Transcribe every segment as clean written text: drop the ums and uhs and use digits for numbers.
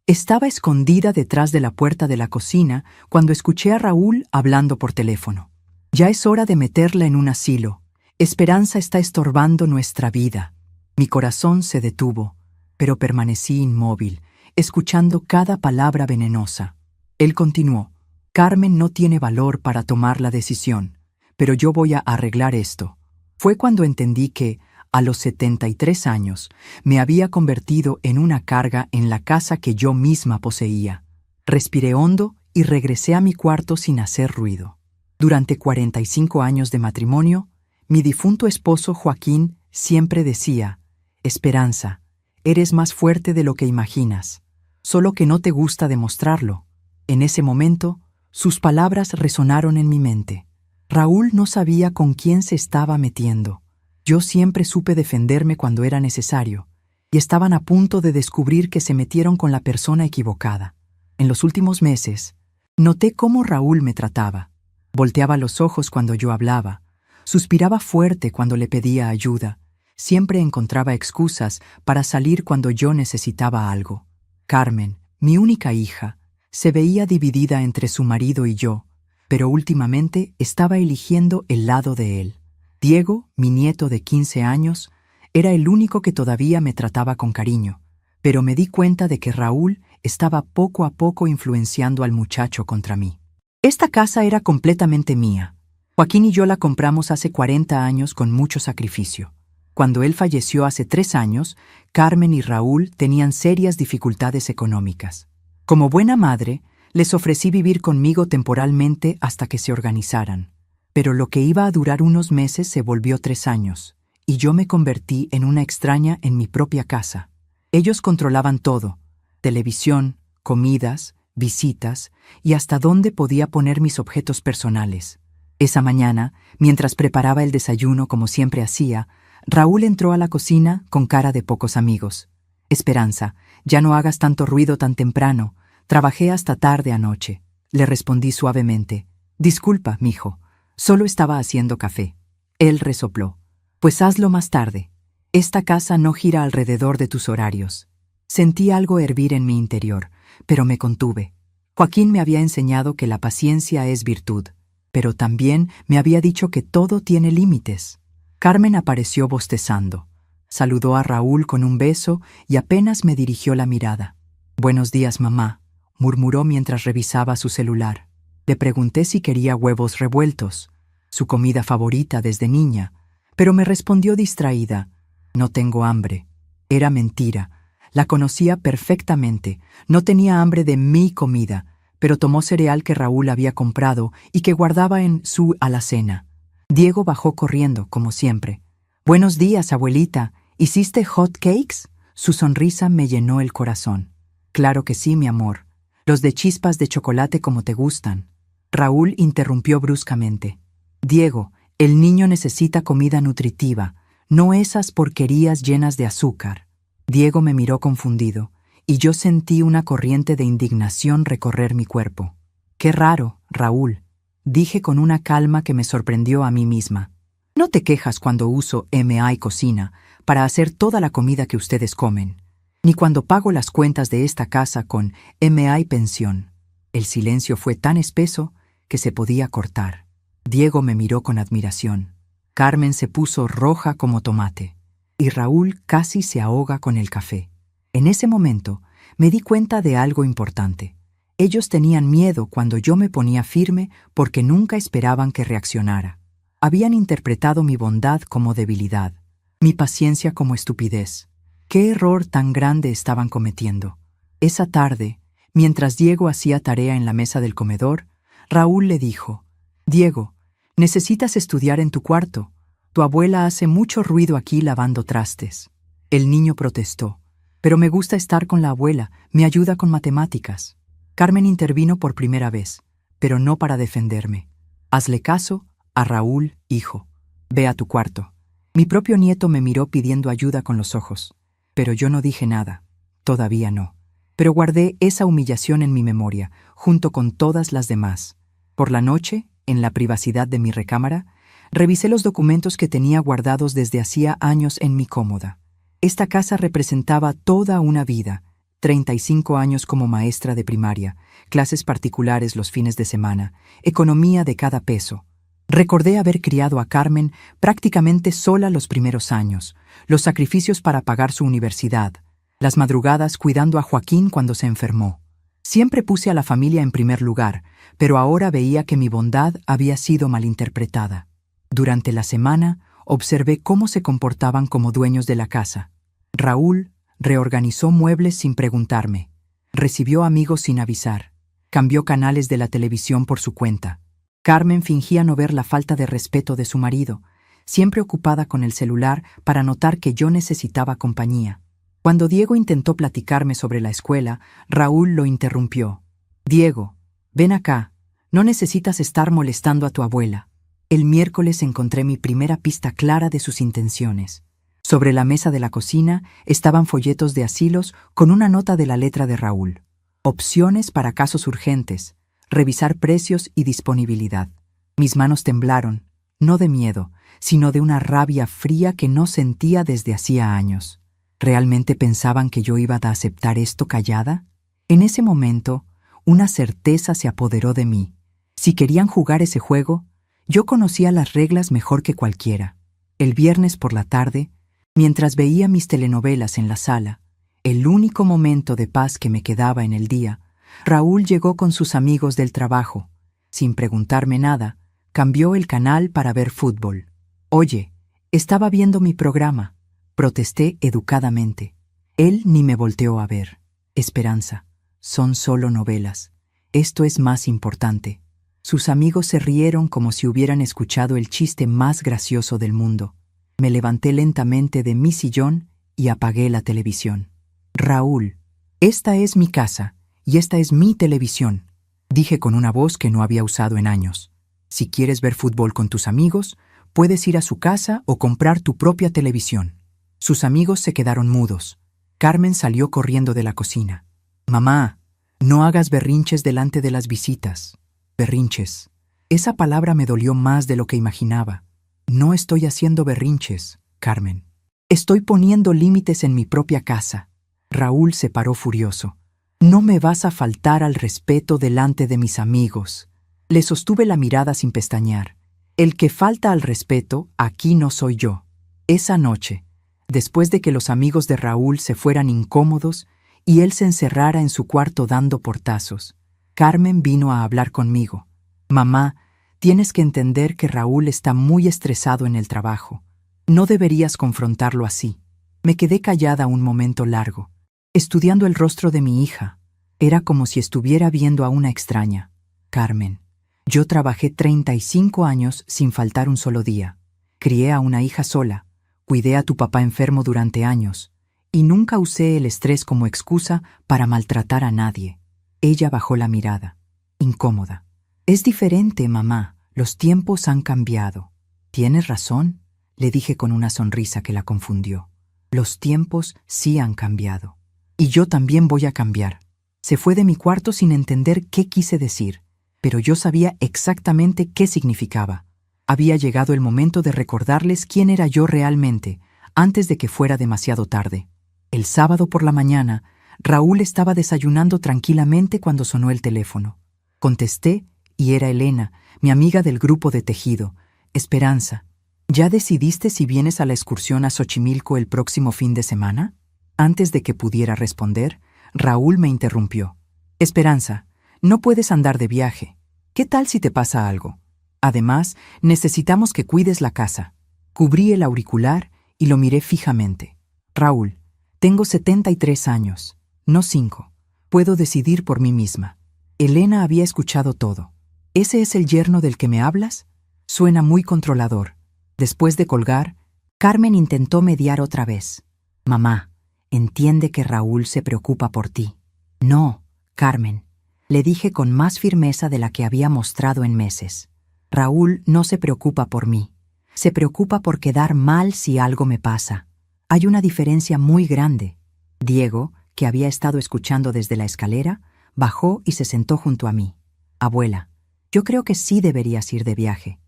Estaba escondida detrás de la puerta de la cocina cuando escuché a Raúl hablando por teléfono. Ya es hora de meterla en un asilo. Esperanza está estorbando nuestra vida. Mi corazón se detuvo, pero permanecí inmóvil, escuchando cada palabra venenosa. Él continuó: Carmen no tiene valor para tomar la decisión, pero yo voy a arreglar esto. Fue cuando entendí que, a los 73 años, me había convertido en una carga en la casa que yo misma poseía. Respiré hondo y regresé a mi cuarto sin hacer ruido. Durante 45 años de matrimonio, mi difunto esposo Joaquín siempre decía: Esperanza, eres más fuerte de lo que imaginas, solo que no te gusta demostrarlo. En ese momento, sus palabras resonaron en mi mente. Raúl no sabía con quién se estaba metiendo. Yo siempre supe defenderme cuando era necesario, y estaban a punto de descubrir que se metieron con la persona equivocada. En los últimos meses, noté cómo Raúl me trataba. Volteaba los ojos cuando yo hablaba, suspiraba fuerte cuando le pedía ayuda, siempre encontraba excusas para salir cuando yo necesitaba algo. Carmen, mi única hija, se veía dividida entre su marido y yo, pero últimamente estaba eligiendo el lado de él. Diego, mi nieto de 15 años, era el único que todavía me trataba con cariño, pero me di cuenta de que Raúl estaba poco a poco influenciando al muchacho contra mí. Esta casa era completamente mía. Joaquín y yo la compramos hace 40 años con mucho sacrificio. Cuando él falleció hace 3 años, Carmen y Raúl tenían serias dificultades económicas. Como buena madre, les ofrecí vivir conmigo temporalmente hasta que se organizaran. Pero lo que iba a durar unos meses se volvió 3 años, y yo me convertí en una extraña en mi propia casa. Ellos controlaban todo: televisión, comidas, visitas y hasta dónde podía poner mis objetos personales. Esa mañana, mientras preparaba el desayuno como siempre hacía, Raúl entró a la cocina con cara de pocos amigos. Esperanza, ya no hagas tanto ruido tan temprano. Trabajé hasta tarde anoche. Le respondí suavemente. Disculpa, mijo. Solo estaba haciendo café. Él resopló. Pues hazlo más tarde. Esta casa no gira alrededor de tus horarios. Sentí algo hervir en mi interior, pero me contuve. Joaquín me había enseñado que la paciencia es virtud, pero también me había dicho que todo tiene límites. Carmen apareció bostezando. Saludó a Raúl con un beso y apenas me dirigió la mirada. «Buenos días, mamá», murmuró mientras revisaba su celular. Le pregunté si quería huevos revueltos, su comida favorita desde niña, pero me respondió distraída: «No tengo hambre». Era mentira. La conocía perfectamente. No tenía hambre de mi comida, pero tomó cereal que Raúl había comprado y que guardaba en su alacena. Diego bajó corriendo, como siempre. «Buenos días, abuelita. ¿Hiciste hot cakes?» Su sonrisa me llenó el corazón. «Claro que sí, mi amor. Los de chispas de chocolate como te gustan». Raúl interrumpió bruscamente. «Diego, el niño necesita comida nutritiva, no esas porquerías llenas de azúcar». Diego me miró confundido, y yo sentí una corriente de indignación recorrer mi cuerpo. «Qué raro, Raúl», dije con una calma que me sorprendió a mí misma. «No te quejas cuando uso M.I. Cocina para hacer toda la comida que ustedes comen, ni cuando pago las cuentas de esta casa con M.I. Pensión». El silencio fue tan espeso que se podía cortar. Diego me miró con admiración. Carmen se puso roja como tomate, y Raúl casi se ahoga con el café. En ese momento me di cuenta de algo importante. Ellos tenían miedo cuando yo me ponía firme porque nunca esperaban que reaccionara. Habían interpretado mi bondad como debilidad, mi paciencia como estupidez. ¿Qué error tan grande estaban cometiendo? Esa tarde, mientras Diego hacía tarea en la mesa del comedor, Raúl le dijo: «Diego, necesitas estudiar en tu cuarto. Tu abuela hace mucho ruido aquí lavando trastes». El niño protestó: «Pero me gusta estar con la abuela, me ayuda con matemáticas». Carmen intervino por primera vez, pero no para defenderme. «Hazle caso a Raúl, hijo. Ve a tu cuarto». Mi propio nieto me miró pidiendo ayuda con los ojos, pero yo no dije nada. Todavía no. Pero guardé esa humillación en mi memoria, junto con todas las demás. Por la noche, en la privacidad de mi recámara, revisé los documentos que tenía guardados desde hacía años en mi cómoda. Esta casa representaba toda una vida, 35 años como maestra de primaria, clases particulares los fines de semana, economía de cada peso. Recordé haber criado a Carmen prácticamente sola los primeros años, los sacrificios para pagar su universidad, las madrugadas cuidando a Joaquín cuando se enfermó. Siempre puse a la familia en primer lugar, pero ahora veía que mi bondad había sido malinterpretada. Durante la semana, observé cómo se comportaban como dueños de la casa. Raúl reorganizó muebles sin preguntarme, recibió amigos sin avisar, cambió canales de la televisión por su cuenta. Carmen fingía no ver la falta de respeto de su marido, siempre ocupada con el celular para notar que yo necesitaba compañía. Cuando Diego intentó platicarme sobre la escuela, Raúl lo interrumpió. «Diego, ven acá, no necesitas estar molestando a tu abuela». El miércoles encontré mi primera pista clara de sus intenciones. Sobre la mesa de la cocina estaban folletos de asilos con una nota de la letra de Raúl. Opciones para casos urgentes, revisar precios y disponibilidad. Mis manos temblaron, no de miedo, sino de una rabia fría que no sentía desde hacía años. ¿Realmente pensaban que yo iba a aceptar esto callada? En ese momento, una certeza se apoderó de mí. Si querían jugar ese juego, yo conocía las reglas mejor que cualquiera. El viernes por la tarde, mientras veía mis telenovelas en la sala, el único momento de paz que me quedaba en el día, Raúl llegó con sus amigos del trabajo. Sin preguntarme nada, cambió el canal para ver fútbol. «Oye, estaba viendo mi programa», protesté educadamente. Él ni me volteó a ver. «Esperanza, son solo novelas. Esto es más importante». Sus amigos se rieron como si hubieran escuchado el chiste más gracioso del mundo. Me levanté lentamente de mi sillón y apagué la televisión. «Raúl, esta es mi casa y esta es mi televisión», dije con una voz que no había usado en años. «Si quieres ver fútbol con tus amigos, puedes ir a su casa o comprar tu propia televisión». Sus amigos se quedaron mudos. Carmen salió corriendo de la cocina. «Mamá, no hagas berrinches delante de las visitas». Berrinches. Esa palabra me dolió más de lo que imaginaba. No estoy haciendo berrinches, Carmen. Estoy poniendo límites en mi propia casa. Raúl se paró furioso. «No me vas a faltar al respeto delante de mis amigos». Le sostuve la mirada sin pestañear. «El que falta al respeto aquí no soy yo». Esa noche, después de que los amigos de Raúl se fueran incómodos y él se encerrara en su cuarto dando portazos, Carmen vino a hablar conmigo. «Mamá, tienes que entender que Raúl está muy estresado en el trabajo. No deberías confrontarlo así». Me quedé callada un momento largo, estudiando el rostro de mi hija. Era como si estuviera viendo a una extraña. «Carmen, yo trabajé 35 años sin faltar un solo día. Crié a una hija sola, cuidé a tu papá enfermo durante años, y nunca usé el estrés como excusa para maltratar a nadie». Ella bajó la mirada, incómoda. «Es diferente, mamá. Los tiempos han cambiado». «Tienes razón», le dije con una sonrisa que la confundió. «Los tiempos sí han cambiado. Y yo también voy a cambiar». Se fue de mi cuarto sin entender qué quise decir, pero yo sabía exactamente qué significaba. Había llegado el momento de recordarles quién era yo realmente, antes de que fuera demasiado tarde. El sábado por la mañana, Raúl estaba desayunando tranquilamente cuando sonó el teléfono. Contesté y era Elena, mi amiga del grupo de tejido. «Esperanza, ¿ya decidiste si vienes a la excursión a Xochimilco el próximo fin de semana?» Antes de que pudiera responder, Raúl me interrumpió. «Esperanza, no puedes andar de viaje. ¿Qué tal si te pasa algo? Además, necesitamos que cuides la casa». Cubrí el auricular y lo miré fijamente. «Raúl, tengo 73 años. No 5. Puedo decidir por mí misma». Elena había escuchado todo. «¿Ese es el yerno del que me hablas? Suena muy controlador». Después de colgar, Carmen intentó mediar otra vez. «Mamá, entiende que Raúl se preocupa por ti». «No, Carmen», le dije con más firmeza de la que había mostrado en meses. «Raúl no se preocupa por mí. Se preocupa por quedar mal si algo me pasa. Hay una diferencia muy grande». Diego, que había estado escuchando desde la escalera, bajó y se sentó junto a mí. «Abuela, yo creo que sí deberías ir de viaje.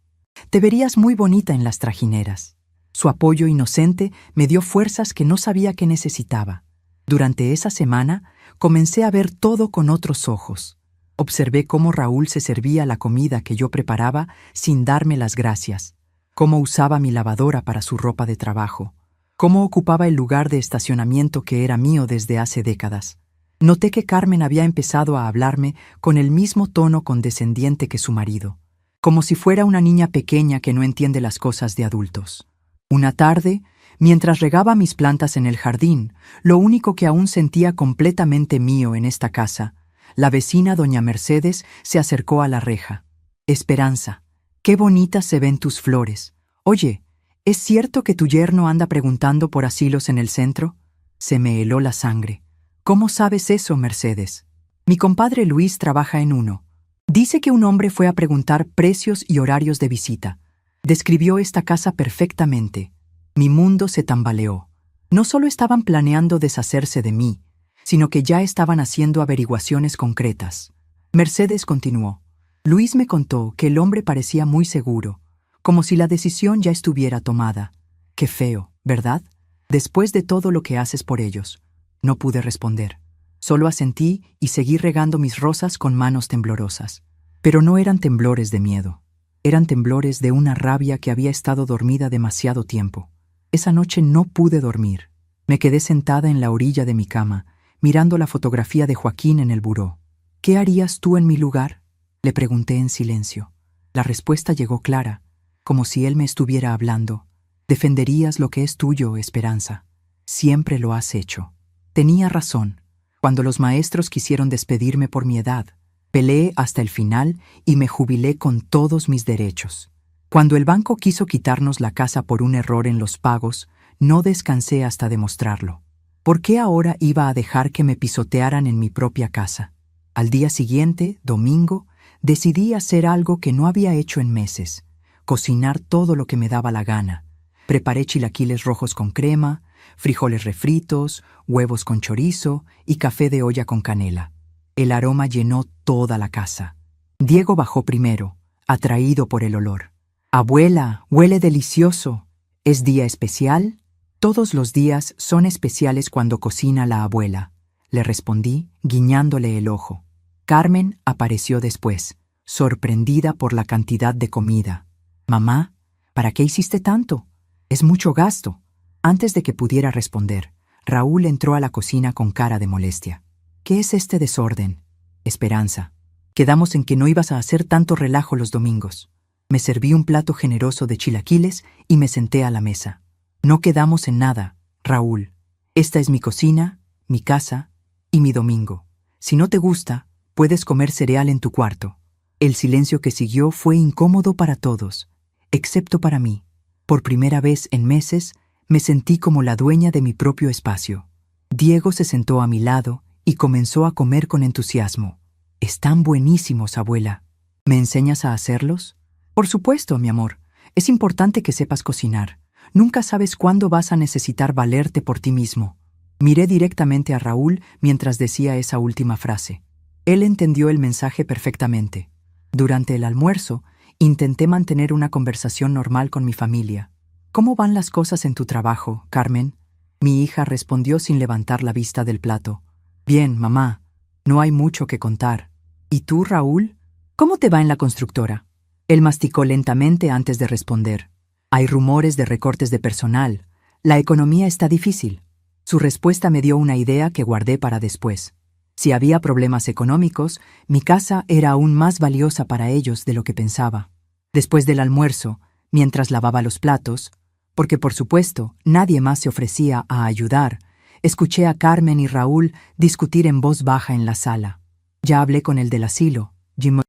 Te verías muy bonita en las trajineras». Su apoyo inocente me dio fuerzas que no sabía que necesitaba. Durante esa semana, comencé a ver todo con otros ojos. Observé cómo Raúl se servía la comida que yo preparaba sin darme las gracias, cómo usaba mi lavadora para su ropa de trabajo, cómo ocupaba el lugar de estacionamiento que era mío desde hace décadas. Noté que Carmen había empezado a hablarme con el mismo tono condescendiente que su marido, como si fuera una niña pequeña que no entiende las cosas de adultos. Una tarde, mientras regaba mis plantas en el jardín, lo único que aún sentía completamente mío en esta casa, la vecina doña Mercedes se acercó a la reja. «Esperanza, qué bonitas se ven tus flores. Oye, ¿es cierto que tu yerno anda preguntando por asilos en el centro?» Se me heló la sangre. «¿Cómo sabes eso, Mercedes?» «Mi compadre Luis trabaja en uno. Dice que un hombre fue a preguntar precios y horarios de visita. Describió esta casa perfectamente. Mi mundo se tambaleó. No solo estaban planeando deshacerse de mí, sino que ya estaban haciendo averiguaciones concretas». Mercedes continuó. «Luis me contó que el hombre parecía muy seguro, como si la decisión ya estuviera tomada. Qué feo, ¿verdad? Después de todo lo que haces por ellos». No pude responder. Solo asentí y seguí regando mis rosas con manos temblorosas. Pero no eran temblores de miedo. Eran temblores de una rabia que había estado dormida demasiado tiempo. Esa noche no pude dormir. Me quedé sentada en la orilla de mi cama, mirando la fotografía de Joaquín en el buró. «¿Qué harías tú en mi lugar?», le pregunté en silencio. La respuesta llegó clara, como si él me estuviera hablando. «Defenderías lo que es tuyo, Esperanza. Siempre lo has hecho». Tenía razón. Cuando los maestros quisieron despedirme por mi edad, peleé hasta el final y me jubilé con todos mis derechos. Cuando el banco quiso quitarnos la casa por un error en los pagos, no descansé hasta demostrarlo. ¿Por qué ahora iba a dejar que me pisotearan en mi propia casa? Al día siguiente, domingo, decidí hacer algo que no había hecho en meses: cocinar todo lo que me daba la gana. Preparé chilaquiles rojos con crema, frijoles refritos, huevos con chorizo y café de olla con canela. El aroma llenó toda la casa. Diego bajó primero, atraído por el olor. «Abuela, huele delicioso. ¿Es día especial?» «Todos los días son especiales cuando cocina la abuela», le respondí, guiñándole el ojo. Carmen apareció después, sorprendida por la cantidad de comida. «Mamá, ¿para qué hiciste tanto? Es mucho gasto». Antes de que pudiera responder, Raúl entró a la cocina con cara de molestia. «¿Qué es este desorden, Esperanza? Quedamos en que no ibas a hacer tanto relajo los domingos». Me serví un plato generoso de chilaquiles y me senté a la mesa. «No quedamos en nada, Raúl. Esta es mi cocina, mi casa y mi domingo. Si no te gusta, puedes comer cereal en tu cuarto». El silencio que siguió fue incómodo para todos, excepto para mí. Por primera vez en meses, me sentí como la dueña de mi propio espacio. Diego se sentó a mi lado y comenzó a comer con entusiasmo. «Están buenísimos, abuela. ¿Me enseñas a hacerlos?» «Por supuesto, mi amor. Es importante que sepas cocinar. Nunca sabes cuándo vas a necesitar valerte por ti mismo». Miré directamente a Raúl mientras decía esa última frase. Él entendió el mensaje perfectamente. Durante el almuerzo, intenté mantener una conversación normal con mi familia. «¿Cómo van las cosas en tu trabajo, Carmen?», mi hija respondió sin levantar la vista del plato. «Bien, mamá. No hay mucho que contar». «¿Y tú, Raúl? ¿Cómo te va en la constructora?». Él masticó lentamente antes de responder. «Hay rumores de recortes de personal. La economía está difícil». Su respuesta me dio una idea que guardé para después. Si había problemas económicos, mi casa era aún más valiosa para ellos de lo que pensaba. Después del almuerzo, mientras lavaba los platos, porque por supuesto nadie más se ofrecía a ayudar, escuché a Carmen y Raúl discutir en voz baja en la sala. «Ya hablé con el del asilo, Jim»,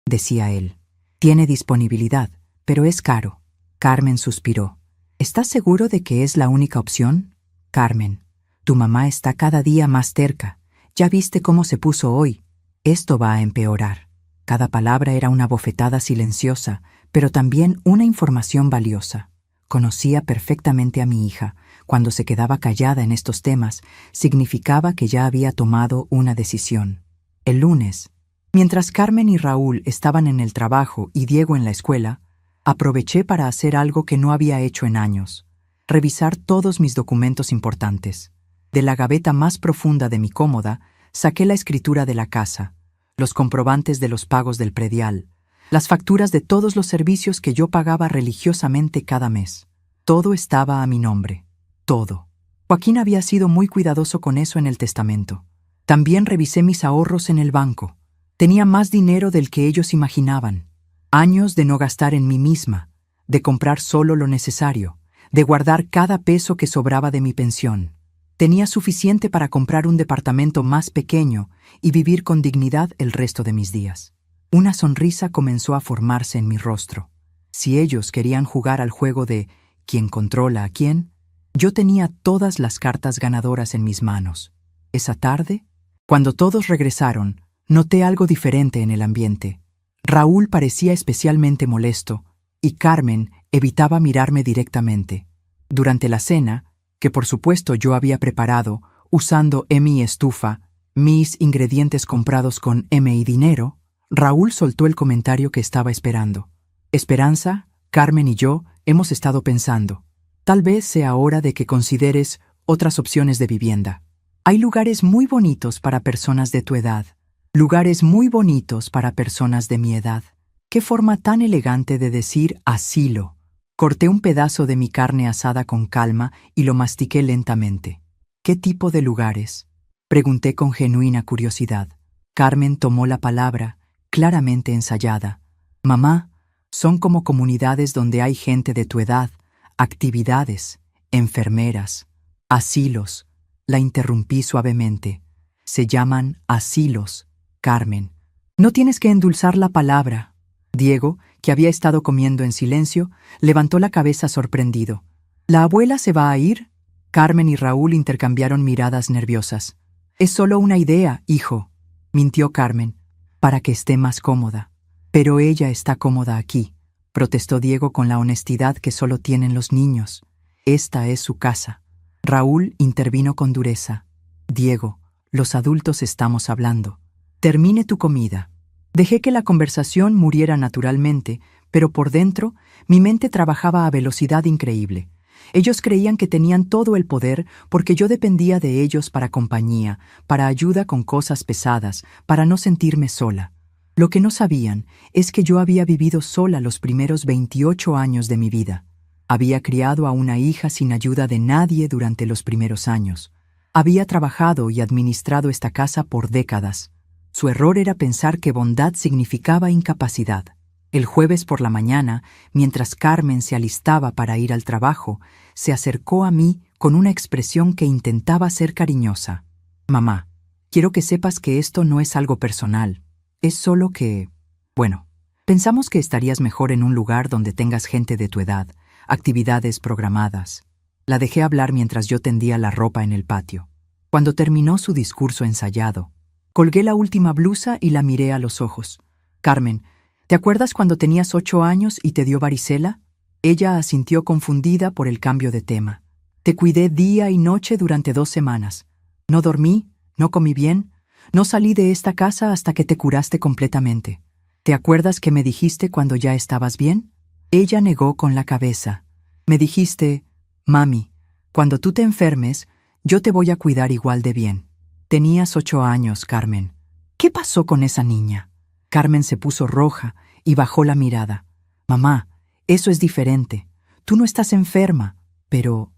decía él. «Tiene disponibilidad, pero es caro». Carmen suspiró. «¿Estás seguro de que es la única opción?» «Carmen, tu mamá está cada día más terca. Ya viste cómo se puso hoy. Esto va a empeorar». Cada palabra era una bofetada silenciosa, pero también una información valiosa. Conocía perfectamente a mi hija. Cuando se quedaba callada en estos temas, significaba que ya había tomado una decisión. El lunes, mientras Carmen y Raúl estaban en el trabajo y Diego en la escuela, aproveché para hacer algo que no había hecho en años: revisar todos mis documentos importantes. De la gaveta más profunda de mi cómoda, saqué la escritura de la casa, los comprobantes de los pagos del predial, las facturas de todos los servicios que yo pagaba religiosamente cada mes. Todo estaba a mi nombre. Todo. Joaquín había sido muy cuidadoso con eso en el testamento. También revisé mis ahorros en el banco. Tenía más dinero del que ellos imaginaban. Años de no gastar en mí misma, de comprar solo lo necesario, de guardar cada peso que sobraba de mi pensión. Tenía suficiente para comprar un departamento más pequeño y vivir con dignidad el resto de mis días. Una sonrisa comenzó a formarse en mi rostro. Si ellos querían jugar al juego de ¿quién controla a quién? Yo tenía todas las cartas ganadoras en mis manos. Esa tarde, cuando todos regresaron, noté algo diferente en el ambiente. Raúl parecía especialmente molesto y Carmen evitaba mirarme directamente. Durante la cena, que por supuesto yo había preparado, usando mi estufa, mis ingredientes comprados con mi dinero, Raúl soltó el comentario que estaba esperando. Esperanza, Carmen y yo hemos estado pensando. Tal vez sea hora de que consideres otras opciones de vivienda. Hay lugares muy bonitos para personas de tu edad. Lugares muy bonitos para personas de mi edad. Qué forma tan elegante de decir asilo. Corté un pedazo de mi carne asada con calma y lo mastiqué lentamente. ¿Qué tipo de lugares? Pregunté con genuina curiosidad. Carmen tomó la palabra, claramente ensayada. Mamá, son como comunidades donde hay gente de tu edad, actividades, enfermeras, asilos. La interrumpí suavemente. Se llaman asilos, Carmen. No tienes que endulzar la palabra. Diego, que había estado comiendo en silencio, levantó la cabeza sorprendido. ¿La abuela se va a ir? Carmen y Raúl intercambiaron miradas nerviosas. Es solo una idea, hijo, mintió Carmen, para que esté más cómoda. Pero ella está cómoda aquí, protestó Diego con la honestidad que solo tienen los niños. Esta es su casa. Raúl intervino con dureza. Diego, los adultos estamos hablando. Termine tu comida. Dejé que la conversación muriera naturalmente, pero por dentro, mi mente trabajaba a velocidad increíble. Ellos creían que tenían todo el poder porque yo dependía de ellos para compañía, para ayuda con cosas pesadas, para no sentirme sola. Lo que no sabían es que yo había vivido sola los primeros 28 años de mi vida. Había criado a una hija sin ayuda de nadie durante los primeros años. Había trabajado y administrado esta casa por décadas. Su error era pensar que bondad significaba incapacidad. El jueves por la mañana, mientras Carmen se alistaba para ir al trabajo, se acercó a mí con una expresión que intentaba ser cariñosa. Mamá, quiero que sepas que esto no es algo personal. Es solo que... Bueno, pensamos que estarías mejor en un lugar donde tengas gente de tu edad, actividades programadas. La dejé hablar mientras yo tendía la ropa en el patio. Cuando terminó su discurso ensayado, colgué la última blusa y la miré a los ojos. Carmen, ¿te acuerdas cuando tenías 8 años y te dio varicela? Ella asintió confundida por el cambio de tema. Te cuidé día y noche durante 2 semanas. No dormí, no comí bien, no salí de esta casa hasta que te curaste completamente. ¿Te acuerdas que me dijiste cuando ya estabas bien? Ella negó con la cabeza. Me dijiste, mami, cuando tú te enfermes, yo te voy a cuidar igual de bien. Tenías 8 años, Carmen. ¿Qué pasó con esa niña? Carmen se puso roja y bajó la mirada. Mamá, eso es diferente. Tú no estás enferma, pero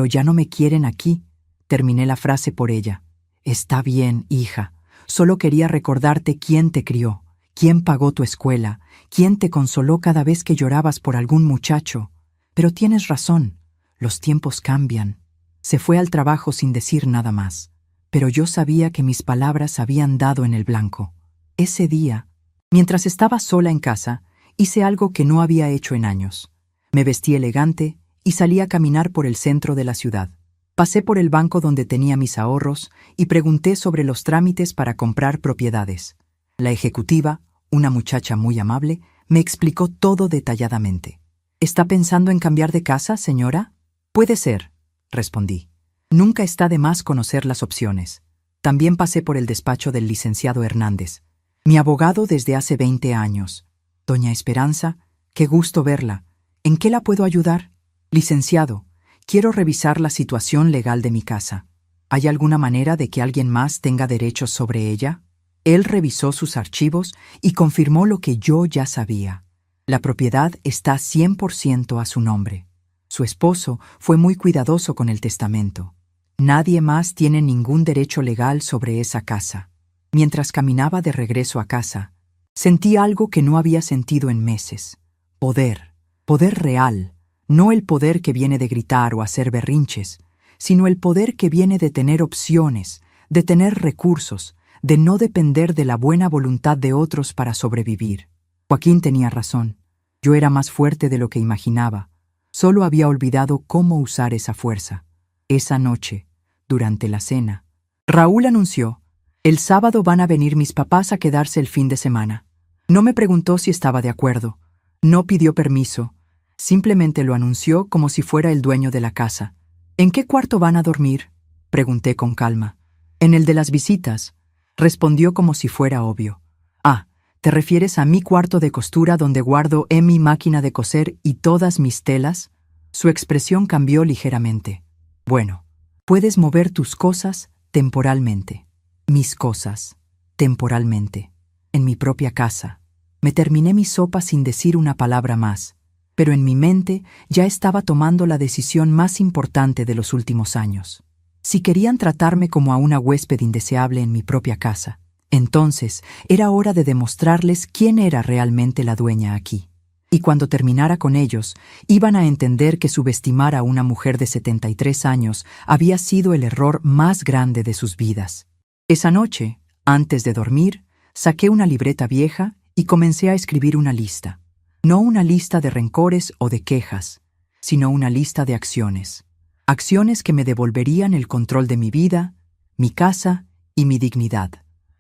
ya no me quieren aquí. Terminé la frase por ella. Está bien, hija. Solo quería recordarte quién te crió, quién pagó tu escuela, quién te consoló cada vez que llorabas por algún muchacho. Pero tienes razón. Los tiempos cambian. Se fue al trabajo sin decir nada más. Pero yo sabía que mis palabras habían dado en el blanco. Ese día, mientras estaba sola en casa, hice algo que no había hecho en años. Me vestí elegante y salí a caminar por el centro de la ciudad. Pasé por el banco donde tenía mis ahorros y pregunté sobre los trámites para comprar propiedades. La ejecutiva, una muchacha muy amable, me explicó todo detalladamente. ¿Está pensando en cambiar de casa, señora? Puede ser, respondí. Nunca está de más conocer las opciones. También pasé por el despacho del licenciado Hernández, mi abogado desde hace 20 años. Doña Esperanza, qué gusto verla. ¿En qué la puedo ayudar? Licenciado, quiero revisar la situación legal de mi casa. ¿Hay alguna manera de que alguien más tenga derechos sobre ella? Él revisó sus archivos y confirmó lo que yo ya sabía. La propiedad está 100% a su nombre. Su esposo fue muy cuidadoso con el testamento. Nadie más tiene ningún derecho legal sobre esa casa. Mientras caminaba de regreso a casa, sentí algo que no había sentido en meses. Poder. Poder real. No el poder que viene de gritar o hacer berrinches, sino el poder que viene de tener opciones, de tener recursos, de no depender de la buena voluntad de otros para sobrevivir. Joaquín tenía razón. Yo era más fuerte de lo que imaginaba. Solo había olvidado cómo usar esa fuerza. Esa noche, durante la cena, Raúl anunció: «El sábado van a venir mis papás a quedarse el fin de semana». No me preguntó si estaba de acuerdo. No pidió permiso. Simplemente lo anunció como si fuera el dueño de la casa. «¿En qué cuarto van a dormir?», pregunté con calma. «En el de las visitas», respondió como si fuera obvio. «Ah, ¿te refieres a mi cuarto de costura donde guardo mi máquina de coser y todas mis telas?». Su expresión cambió ligeramente. «Bueno, puedes mover tus cosas temporalmente». Mis cosas, temporalmente, en mi propia casa. Me terminé mi sopa sin decir una palabra más, pero en mi mente ya estaba tomando la decisión más importante de los últimos años. Si querían tratarme como a una huésped indeseable en mi propia casa, entonces era hora de demostrarles quién era realmente la dueña aquí. Y cuando terminara con ellos, iban a entender que subestimar a una mujer de 73 años había sido el error más grande de sus vidas. Esa noche, antes de dormir, saqué una libreta vieja y comencé a escribir una lista. No una lista de rencores o de quejas, sino una lista de acciones. Acciones que me devolverían el control de mi vida, mi casa y mi dignidad.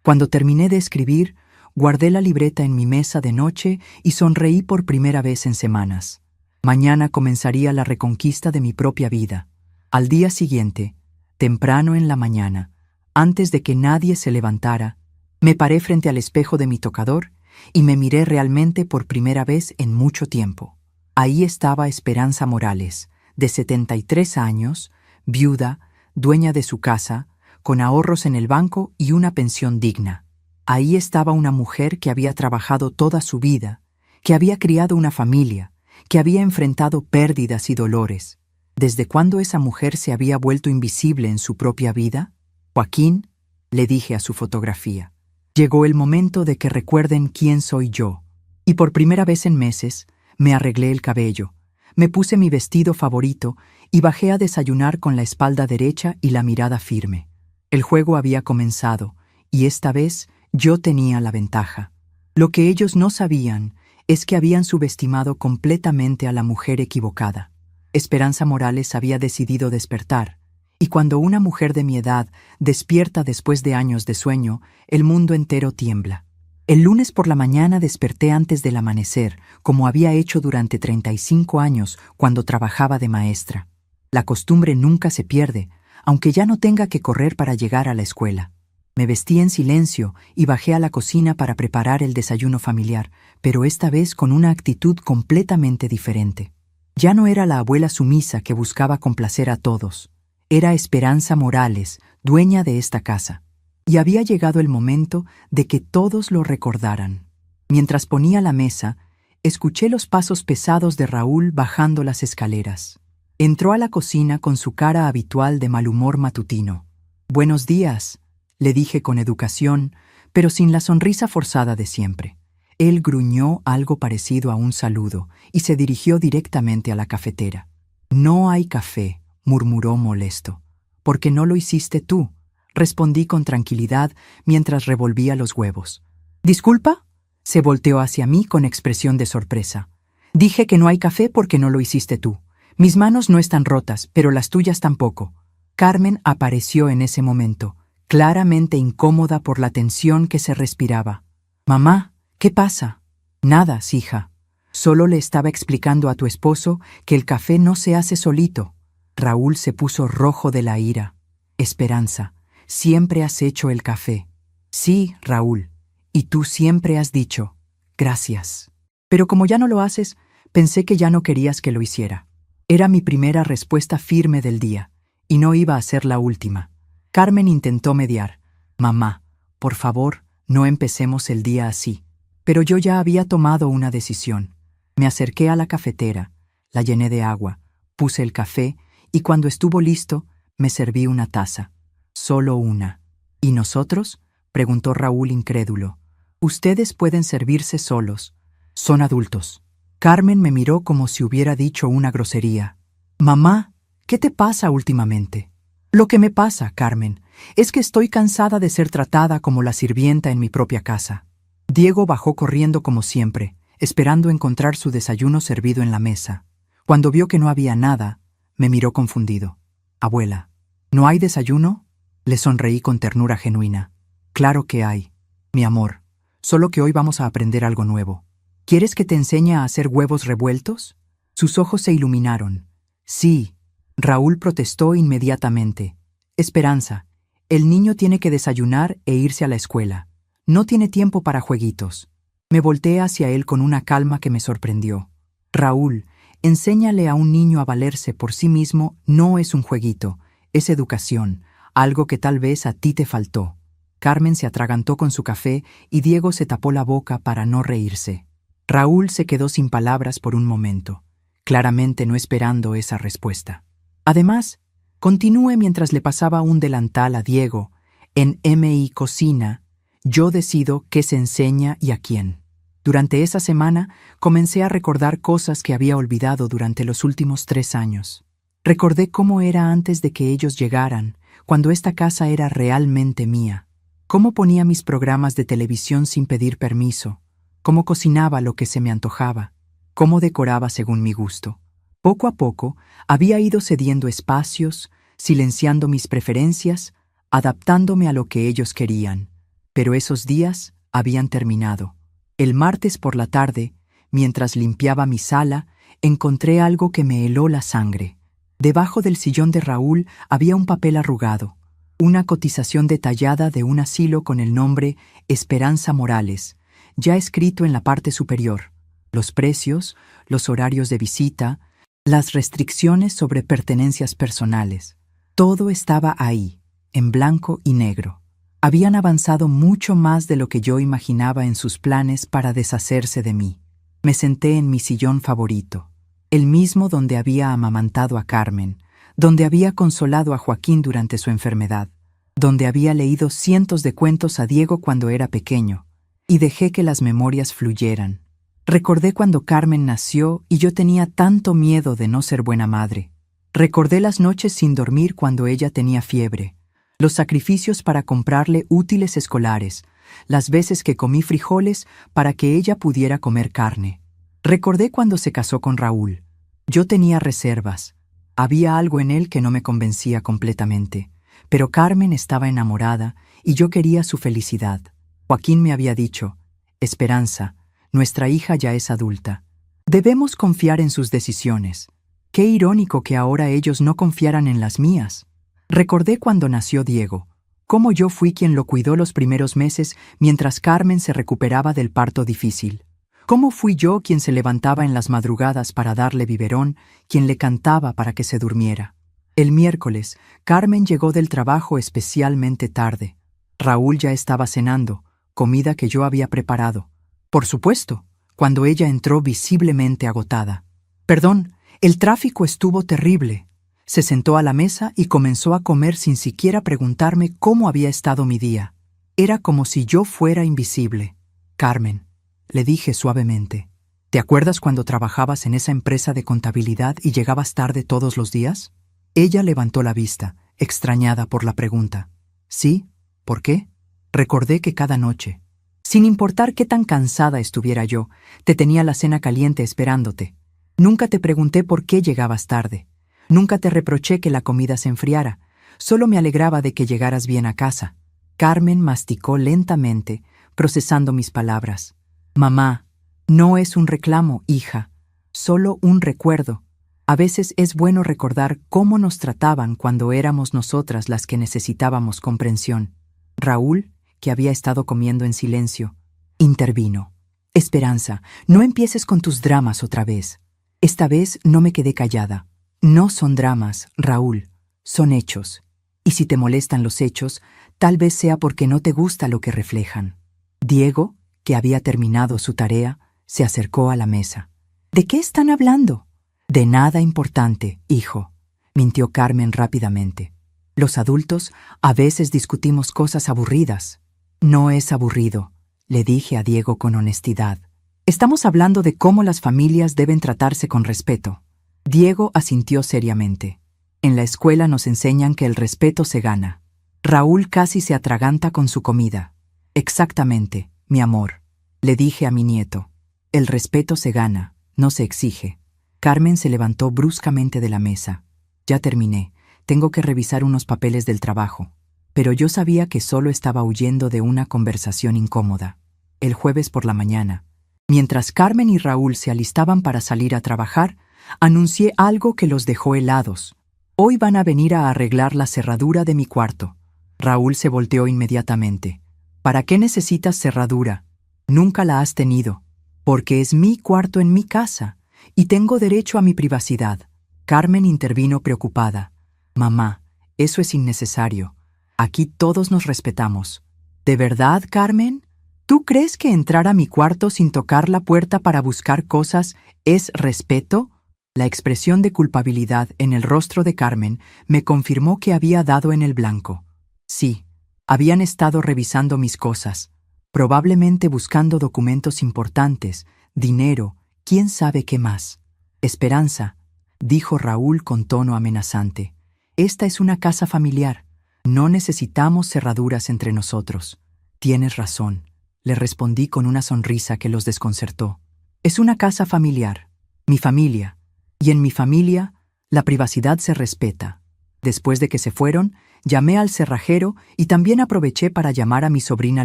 Cuando terminé de escribir, guardé la libreta en mi mesa de noche y sonreí por primera vez en semanas. Mañana comenzaría la reconquista de mi propia vida. Al día siguiente, temprano en la mañana, antes de que nadie se levantara, me paré frente al espejo de mi tocador y me miré realmente por primera vez en mucho tiempo. Ahí estaba Esperanza Morales, de 73 años, viuda, dueña de su casa, con ahorros en el banco y una pensión digna. Ahí estaba una mujer que había trabajado toda su vida, que había criado una familia, que había enfrentado pérdidas y dolores. ¿Desde cuándo esa mujer se había vuelto invisible en su propia vida? «Joaquín», le dije a su fotografía, «llegó el momento de que recuerden quién soy yo». Y por primera vez en meses, me arreglé el cabello, me puse mi vestido favorito y bajé a desayunar con la espalda derecha y la mirada firme. El juego había comenzado, y esta vez yo tenía la ventaja. Lo que ellos no sabían es que habían subestimado completamente a la mujer equivocada. Esperanza Morales había decidido despertar. Y cuando una mujer de mi edad despierta después de años de sueño, el mundo entero tiembla. El lunes por la mañana desperté antes del amanecer, como había hecho durante 35 años cuando trabajaba de maestra. La costumbre nunca se pierde, aunque ya no tenga que correr para llegar a la escuela. Me vestí en silencio y bajé a la cocina para preparar el desayuno familiar, pero esta vez con una actitud completamente diferente. Ya no era la abuela sumisa que buscaba complacer a todos. Era Esperanza Morales, dueña de esta casa. Y había llegado el momento de que todos lo recordaran. Mientras ponía la mesa, escuché los pasos pesados de Raúl bajando las escaleras. Entró a la cocina con su cara habitual de mal humor matutino. «Buenos días», le dije con educación, pero sin la sonrisa forzada de siempre. Él gruñó algo parecido a un saludo y se dirigió directamente a la cafetera. «No hay café», murmuró molesto. «¿Por qué no lo hiciste tú?», respondí con tranquilidad mientras revolvía los huevos. «¿Disculpa?», se volteó hacia mí con expresión de sorpresa. «Dije que no hay café porque no lo hiciste tú. Mis manos no están rotas, pero las tuyas tampoco». Carmen apareció en ese momento, claramente incómoda por la tensión que se respiraba. «Mamá, ¿qué pasa?». «Nada, hija. Solo le estaba explicando a tu esposo que el café no se hace solito». Raúl se puso rojo de la ira. «Esperanza, siempre has hecho el café». «Sí, Raúl, y tú siempre has dicho, gracias. Pero como ya no lo haces, pensé que ya no querías que lo hiciera». Era mi primera respuesta firme del día, y no iba a ser la última. Carmen intentó mediar. Mamá, por favor, no empecemos el día así. Pero yo ya había tomado una decisión. Me acerqué a la cafetera, la llené de agua, puse el café y cuando estuvo listo, me serví una taza. Solo una. ¿Y nosotros?, preguntó Raúl incrédulo. Ustedes pueden servirse solos. Son adultos. Carmen me miró como si hubiera dicho una grosería. Mamá, ¿qué te pasa últimamente? Lo que me pasa, Carmen, es que estoy cansada de ser tratada como la sirvienta en mi propia casa. Diego bajó corriendo como siempre, esperando encontrar su desayuno servido en la mesa. Cuando vio que no había nada, me miró confundido. Abuela, ¿no hay desayuno? Le sonreí con ternura genuina. Claro que hay, mi amor, solo que hoy vamos a aprender algo nuevo. ¿Quieres que te enseñe a hacer huevos revueltos? Sus ojos se iluminaron. Sí. Raúl protestó inmediatamente. Esperanza, el niño tiene que desayunar e irse a la escuela. No tiene tiempo para jueguitos. Me volteé hacia él con una calma que me sorprendió. Raúl, enséñale a un niño a valerse por sí mismo no es un jueguito, es educación, algo que tal vez a ti te faltó. Carmen se atragantó con su café y Diego se tapó la boca para no reírse. Raúl se quedó sin palabras por un momento, claramente no esperando esa respuesta. Además, continué mientras le pasaba un delantal a Diego. En MI Cocina, yo decido qué se enseña y a quién. Durante esa semana, comencé a recordar cosas que había olvidado durante los últimos 3 años. Recordé cómo era antes de que ellos llegaran, cuando esta casa era realmente mía. Cómo ponía mis programas de televisión sin pedir permiso. Cómo cocinaba lo que se me antojaba. Cómo decoraba según mi gusto. Poco a poco, había ido cediendo espacios, silenciando mis preferencias, adaptándome a lo que ellos querían. Pero esos días habían terminado. El martes por la tarde, mientras limpiaba mi sala, encontré algo que me heló la sangre. Debajo del sillón de Raúl había un papel arrugado, una cotización detallada de un asilo con el nombre Esperanza Morales, ya escrito en la parte superior. Los precios, los horarios de visita, las restricciones sobre pertenencias personales. Todo estaba ahí, en blanco y negro. Habían avanzado mucho más de lo que yo imaginaba en sus planes para deshacerse de mí. Me senté en mi sillón favorito, el mismo donde había amamantado a Carmen, donde había consolado a Joaquín durante su enfermedad, donde había leído cientos de cuentos a Diego cuando era pequeño, y dejé que las memorias fluyeran. Recordé cuando Carmen nació y yo tenía tanto miedo de no ser buena madre. Recordé las noches sin dormir cuando ella tenía fiebre, los sacrificios para comprarle útiles escolares, las veces que comí frijoles para que ella pudiera comer carne. Recordé cuando se casó con Raúl. Yo tenía reservas. Había algo en él que no me convencía completamente, pero Carmen estaba enamorada y yo quería su felicidad. Joaquín me había dicho, Esperanza, nuestra hija ya es adulta. Debemos confiar en sus decisiones. Qué irónico que ahora ellos no confiaran en las mías. Recordé cuando nació Diego, cómo yo fui quien lo cuidó los primeros meses mientras Carmen se recuperaba del parto difícil. Cómo fui yo quien se levantaba en las madrugadas para darle biberón, quien le cantaba para que se durmiera. El miércoles, Carmen llegó del trabajo especialmente tarde. Raúl ya estaba cenando, comida que yo había preparado. Por supuesto, cuando ella entró visiblemente agotada. Perdón, el tráfico estuvo terrible. Se sentó a la mesa y comenzó a comer sin siquiera preguntarme cómo había estado mi día. Era como si yo fuera invisible. Carmen, le dije suavemente, ¿te acuerdas cuando trabajabas en esa empresa de contabilidad y llegabas tarde todos los días? Ella levantó la vista, extrañada por la pregunta. ¿Sí? ¿Por qué? Recordé que cada noche, sin importar qué tan cansada estuviera yo, te tenía la cena caliente esperándote. Nunca te pregunté por qué llegabas tarde. Nunca te reproché que la comida se enfriara. Solo me alegraba de que llegaras bien a casa. Carmen masticó lentamente, procesando mis palabras. Mamá, no es un reclamo, hija, solo un recuerdo. A veces es bueno recordar cómo nos trataban cuando éramos nosotras las que necesitábamos comprensión. Raúl, que había estado comiendo en silencio, intervino. Esperanza, no empieces con tus dramas otra vez. Esta vez no me quedé callada. No son dramas, Raúl, son hechos. Y si te molestan los hechos, tal vez sea porque no te gusta lo que reflejan. Diego, que había terminado su tarea, se acercó a la mesa. ¿De qué están hablando? De nada importante, hijo, mintió Carmen rápidamente. Los adultos a veces discutimos cosas aburridas. No es aburrido, le dije a Diego con honestidad. Estamos hablando de cómo las familias deben tratarse con respeto. Diego asintió seriamente. En la escuela nos enseñan que el respeto se gana. Raúl casi se atraganta con su comida. Exactamente, mi amor, le dije a mi nieto. El respeto se gana, no se exige. Carmen se levantó bruscamente de la mesa. Ya terminé, tengo que revisar unos papeles del trabajo. Pero yo sabía que solo estaba huyendo de una conversación incómoda. El jueves por la mañana, mientras Carmen y Raúl se alistaban para salir a trabajar, anuncié algo que los dejó helados. Hoy van a venir a arreglar la cerradura de mi cuarto. Raúl se volteó inmediatamente. ¿Para qué necesitas cerradura? Nunca la has tenido. Porque es mi cuarto en mi casa, y tengo derecho a mi privacidad. Carmen intervino preocupada. Mamá, eso es innecesario. Aquí todos nos respetamos. ¿De verdad, Carmen? ¿Tú crees que entrar a mi cuarto sin tocar la puerta para buscar cosas es respeto? La expresión de culpabilidad en el rostro de Carmen me confirmó que había dado en el blanco. Sí, habían estado revisando mis cosas, probablemente buscando documentos importantes, dinero, quién sabe qué más. Esperanza, dijo Raúl con tono amenazante. Esta es una casa familiar. No necesitamos cerraduras entre nosotros. Tienes razón, le respondí con una sonrisa que los desconcertó. Es una casa familiar, mi familia, y en mi familia la privacidad se respeta. Después de que se fueron, llamé al cerrajero y también aproveché para llamar a mi sobrina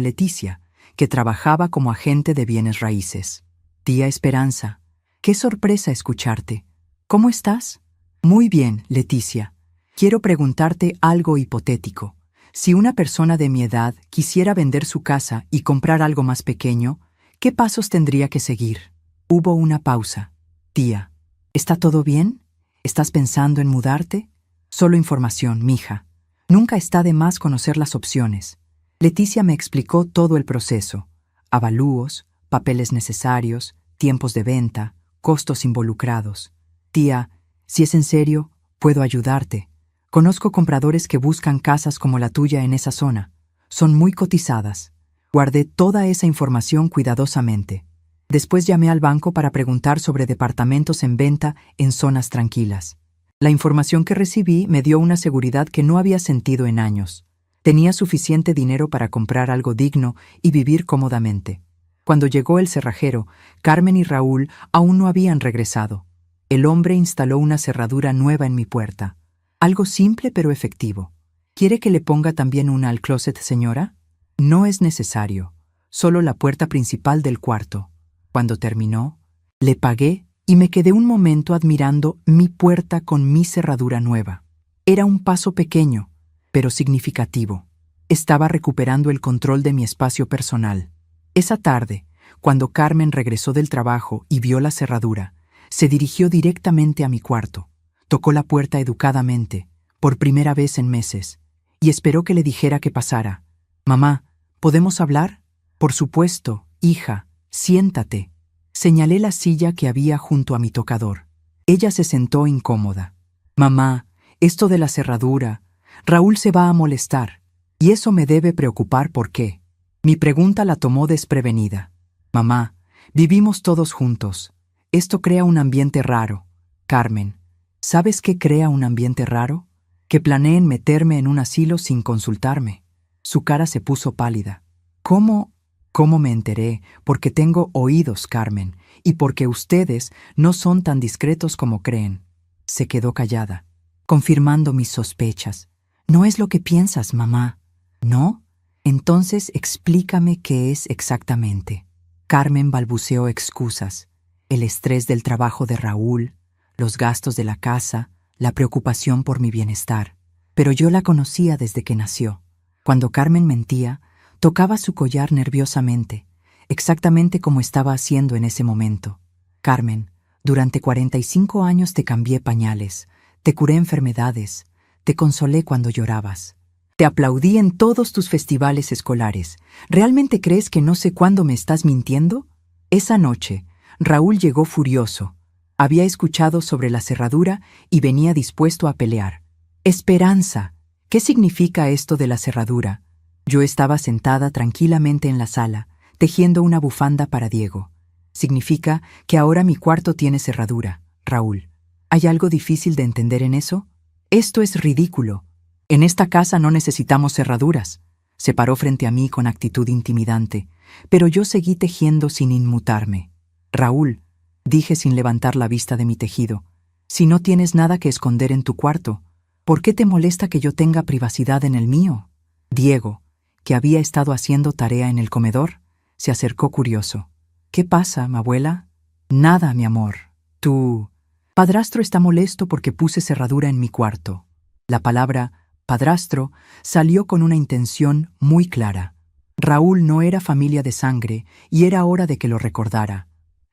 Leticia, que trabajaba como agente de bienes raíces. Tía Esperanza, qué sorpresa escucharte. ¿Cómo estás? Muy bien, Leticia. Quiero preguntarte algo hipotético. Si una persona de mi edad quisiera vender su casa y comprar algo más pequeño, ¿qué pasos tendría que seguir? Hubo una pausa. Tía, ¿está todo bien? ¿Estás pensando en mudarte? Solo información, mija. Nunca está de más conocer las opciones. Leticia me explicó todo el proceso. Avalúos, papeles necesarios, tiempos de venta, costos involucrados. Tía, si es en serio, puedo ayudarte. Conozco compradores que buscan casas como la tuya en esa zona. Son muy cotizadas. Guardé toda esa información cuidadosamente. Después llamé al banco para preguntar sobre departamentos en venta en zonas tranquilas. La información que recibí me dio una seguridad que no había sentido en años. Tenía suficiente dinero para comprar algo digno y vivir cómodamente. Cuando llegó el cerrajero, Carmen y Raúl aún no habían regresado. El hombre instaló una cerradura nueva en mi puerta. Algo simple pero efectivo. ¿Quiere que le ponga también una al closet, señora? No es necesario. Solo la puerta principal del cuarto. Cuando terminó, le pagué y me quedé un momento admirando mi puerta con mi cerradura nueva. Era un paso pequeño, pero significativo. Estaba recuperando el control de mi espacio personal. Esa tarde, cuando Carmen regresó del trabajo y vio la cerradura, se dirigió directamente a mi cuarto. Tocó la puerta educadamente, por primera vez en meses, y esperó que le dijera que pasara. «Mamá, ¿podemos hablar?» «Por supuesto, hija, siéntate». Señalé la silla que había junto a mi tocador. Ella se sentó incómoda. «Mamá, esto de la cerradura, Raúl se va a molestar, y eso me debe preocupar. ¿Por qué?» Mi pregunta la tomó desprevenida. «Mamá, vivimos todos juntos. Esto crea un ambiente raro. Carmen, ¿sabes qué crea un ambiente raro? Que planeen meterme en un asilo sin consultarme». Su cara se puso pálida. «¿Cómo? ¿Cómo me enteré? Porque tengo oídos, Carmen, y porque ustedes no son tan discretos como creen». Se quedó callada, confirmando mis sospechas. «No es lo que piensas, mamá». «¿No? Entonces explícame qué es exactamente». Carmen balbuceó excusas. El estrés del trabajo de Raúl, los gastos de la casa, la preocupación por mi bienestar. Pero yo la conocía desde que nació. Cuando Carmen mentía, tocaba su collar nerviosamente, exactamente como estaba haciendo en ese momento. «Carmen, durante 45 años te cambié pañales, te curé enfermedades, Te consolé cuando llorabas. Te aplaudí en todos tus festivales escolares. ¿Realmente crees que no sé cuándo me estás mintiendo? Esa noche, Raúl llegó furioso. Había escuchado sobre la cerradura y venía dispuesto a pelear. Esperanza. ¿Qué significa esto de la cerradura? Yo estaba sentada tranquilamente en la sala, tejiendo una bufanda para Diego. Significa que ahora mi cuarto tiene cerradura, Raúl. ¿Hay algo difícil de entender en eso? Esto es ridículo. En esta casa no necesitamos cerraduras. Se paró frente a mí con actitud intimidante, pero yo seguí tejiendo sin inmutarme. Raúl, dije sin levantar la vista de mi tejido, si no tienes nada que esconder en tu cuarto, ¿por qué te molesta que yo tenga privacidad en el mío? Diego, que había estado haciendo tarea en el comedor, se acercó curioso. ¿Qué pasa, mi abuela? Nada, mi amor. Tu padrastro está molesto porque puse cerradura en mi cuarto. La palabra padrastro salió con una intención muy clara. Raúl no era familia de sangre y era hora de que lo recordara.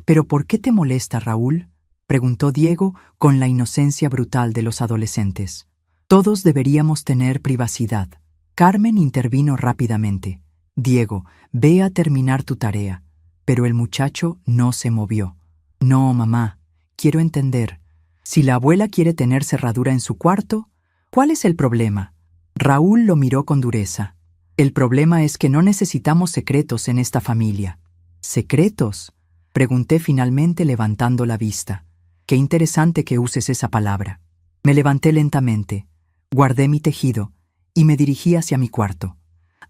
¿Pero por qué te molesta, Raúl?, preguntó Diego con la inocencia brutal de los adolescentes. Todos deberíamos tener privacidad. Carmen intervino rápidamente. Diego, ve a terminar tu tarea. Pero el muchacho no se movió. No, mamá, quiero entender. Si la abuela quiere tener cerradura en su cuarto, ¿cuál es el problema? Raúl lo miró con dureza. El problema es que no necesitamos secretos en esta familia. ¿Secretos?, pregunté finalmente levantando la vista. Qué interesante que uses esa palabra. Me levanté lentamente, guardé mi tejido y me dirigí hacia mi cuarto.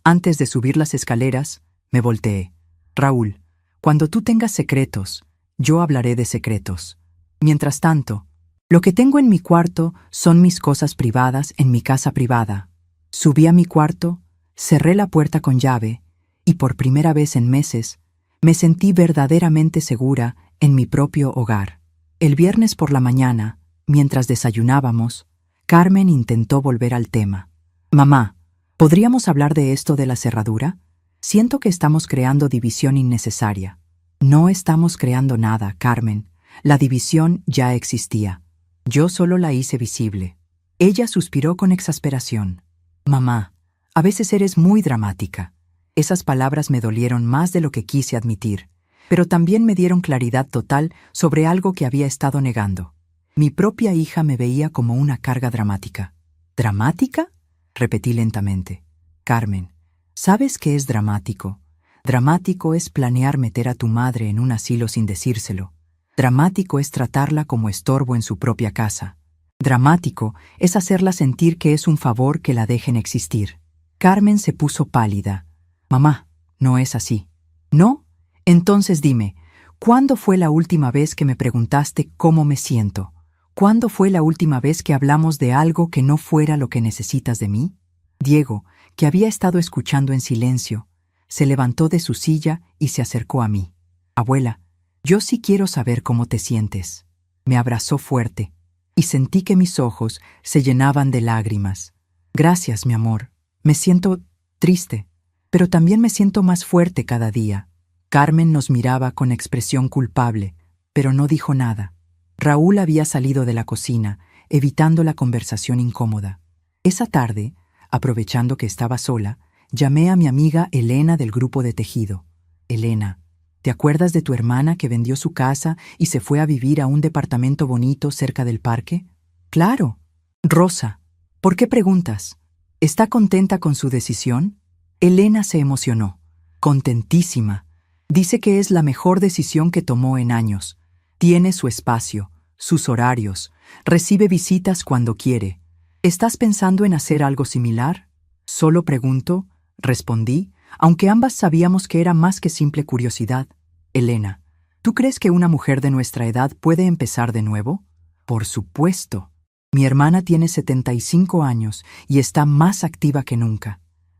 Antes de subir las escaleras, me volteé. Raúl, cuando tú tengas secretos, yo hablaré de secretos. Mientras tanto, lo que tengo en mi cuarto son mis cosas privadas en mi casa privada. Subí a mi cuarto, cerré la puerta con llave y por primera vez en meses me sentí verdaderamente segura en mi propio hogar. El viernes por la mañana, mientras desayunábamos, Carmen intentó volver al tema. Mamá, ¿podríamos hablar de esto de la cerradura? Siento que estamos creando división innecesaria. No estamos creando nada, Carmen. La división ya existía. Yo solo la hice visible. Ella suspiró con exasperación. Mamá, a veces eres muy dramática. Esas palabras me dolieron más de lo que quise admitir, pero también me dieron claridad total sobre algo que había estado negando. Mi propia hija me veía como una carga dramática. ¿Dramática?, repetí lentamente. Carmen, ¿sabes qué es dramático? Dramático es planear meter a tu madre en un asilo sin decírselo. Dramático es tratarla como estorbo en su propia casa. Dramático es hacerla sentir que es un favor que la dejen existir. Carmen se puso pálida. Mamá, no es así. ¿No? Entonces dime, ¿cuándo fue la última vez que me preguntaste cómo me siento? ¿Cuándo fue la última vez que hablamos de algo que no fuera lo que necesitas de mí? Diego, que había estado escuchando en silencio, se levantó de su silla y se acercó a mí. Abuela, yo sí quiero saber cómo te sientes. Me abrazó fuerte y sentí que mis ojos se llenaban de lágrimas. Gracias, mi amor. Me siento triste, pero también me siento más fuerte cada día. Carmen nos miraba con expresión culpable, pero no dijo nada. Raúl había salido de la cocina, evitando la conversación incómoda. Esa tarde, aprovechando que estaba sola, llamé a mi amiga Elena del grupo de tejido. Elena, ¿te acuerdas de tu hermana que vendió su casa y se fue a vivir a un departamento bonito cerca del parque? Claro. Rosa, ¿por qué preguntas? ¿Está contenta con su decisión? Elena se emocionó. Contentísima. Dice que es la mejor decisión que tomó en años. Tiene su espacio, sus horarios, recibe visitas cuando quiere. ¿Estás pensando en hacer algo similar? Solo pregunto, respondí, aunque ambas sabíamos que era más que simple curiosidad. Elena, ¿tú crees que una mujer de nuestra edad puede empezar de nuevo? Por supuesto. Mi hermana tiene 75 años y está más activa que nunca.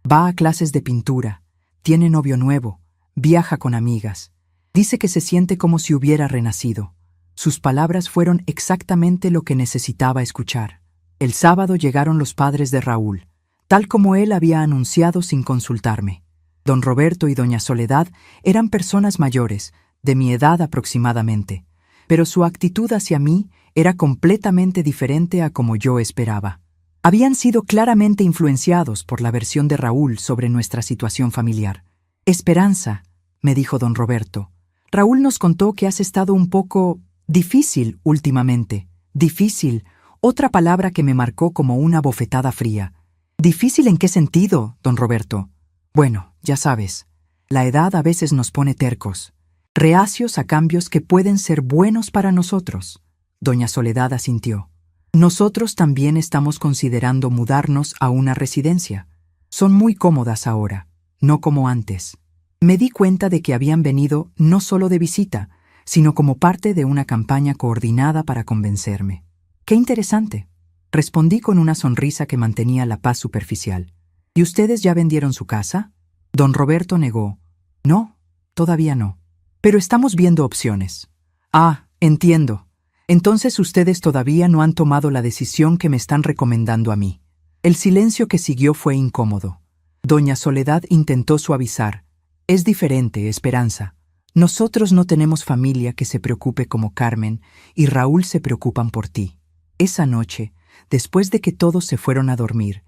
Va a clases de pintura, tiene novio nuevo, viaja con amigas. Dice que se siente como si hubiera renacido. Sus palabras fueron exactamente lo que necesitaba escuchar. El sábado llegaron los padres de Raúl, tal como él había anunciado sin consultarme. Don Roberto y doña Soledad eran personas mayores, de mi edad aproximadamente, pero su actitud hacia mí era completamente diferente a como yo esperaba. Habían sido claramente influenciados por la versión de Raúl sobre nuestra situación familiar. Esperanza, me dijo don Roberto. Raúl nos contó que has estado un poco difícil últimamente. Difícil, otra palabra que me marcó como una bofetada fría. ¿Difícil en qué sentido, don Roberto? Bueno, ya sabes, la edad a veces nos pone tercos, reacios a cambios que pueden ser buenos para nosotros. Doña Soledad asintió. Nosotros también estamos considerando mudarnos a una residencia. Son muy cómodas ahora, no como antes. Me di cuenta de que habían venido no solo de visita, sino como parte de una campaña coordinada para convencerme. ¡Qué interesante! Respondí con una sonrisa que mantenía la paz superficial. ¿Y ustedes ya vendieron su casa? Don Roberto negó. No, todavía no. Pero estamos viendo opciones. Ah, entiendo. Entonces ustedes todavía no han tomado la decisión que me están recomendando a mí. El silencio que siguió fue incómodo. Doña Soledad intentó suavizar. Es diferente, Esperanza. Nosotros no tenemos familia que se preocupe como Carmen y Raúl se preocupan por ti. Esa noche, después de que todos se fueron a dormir,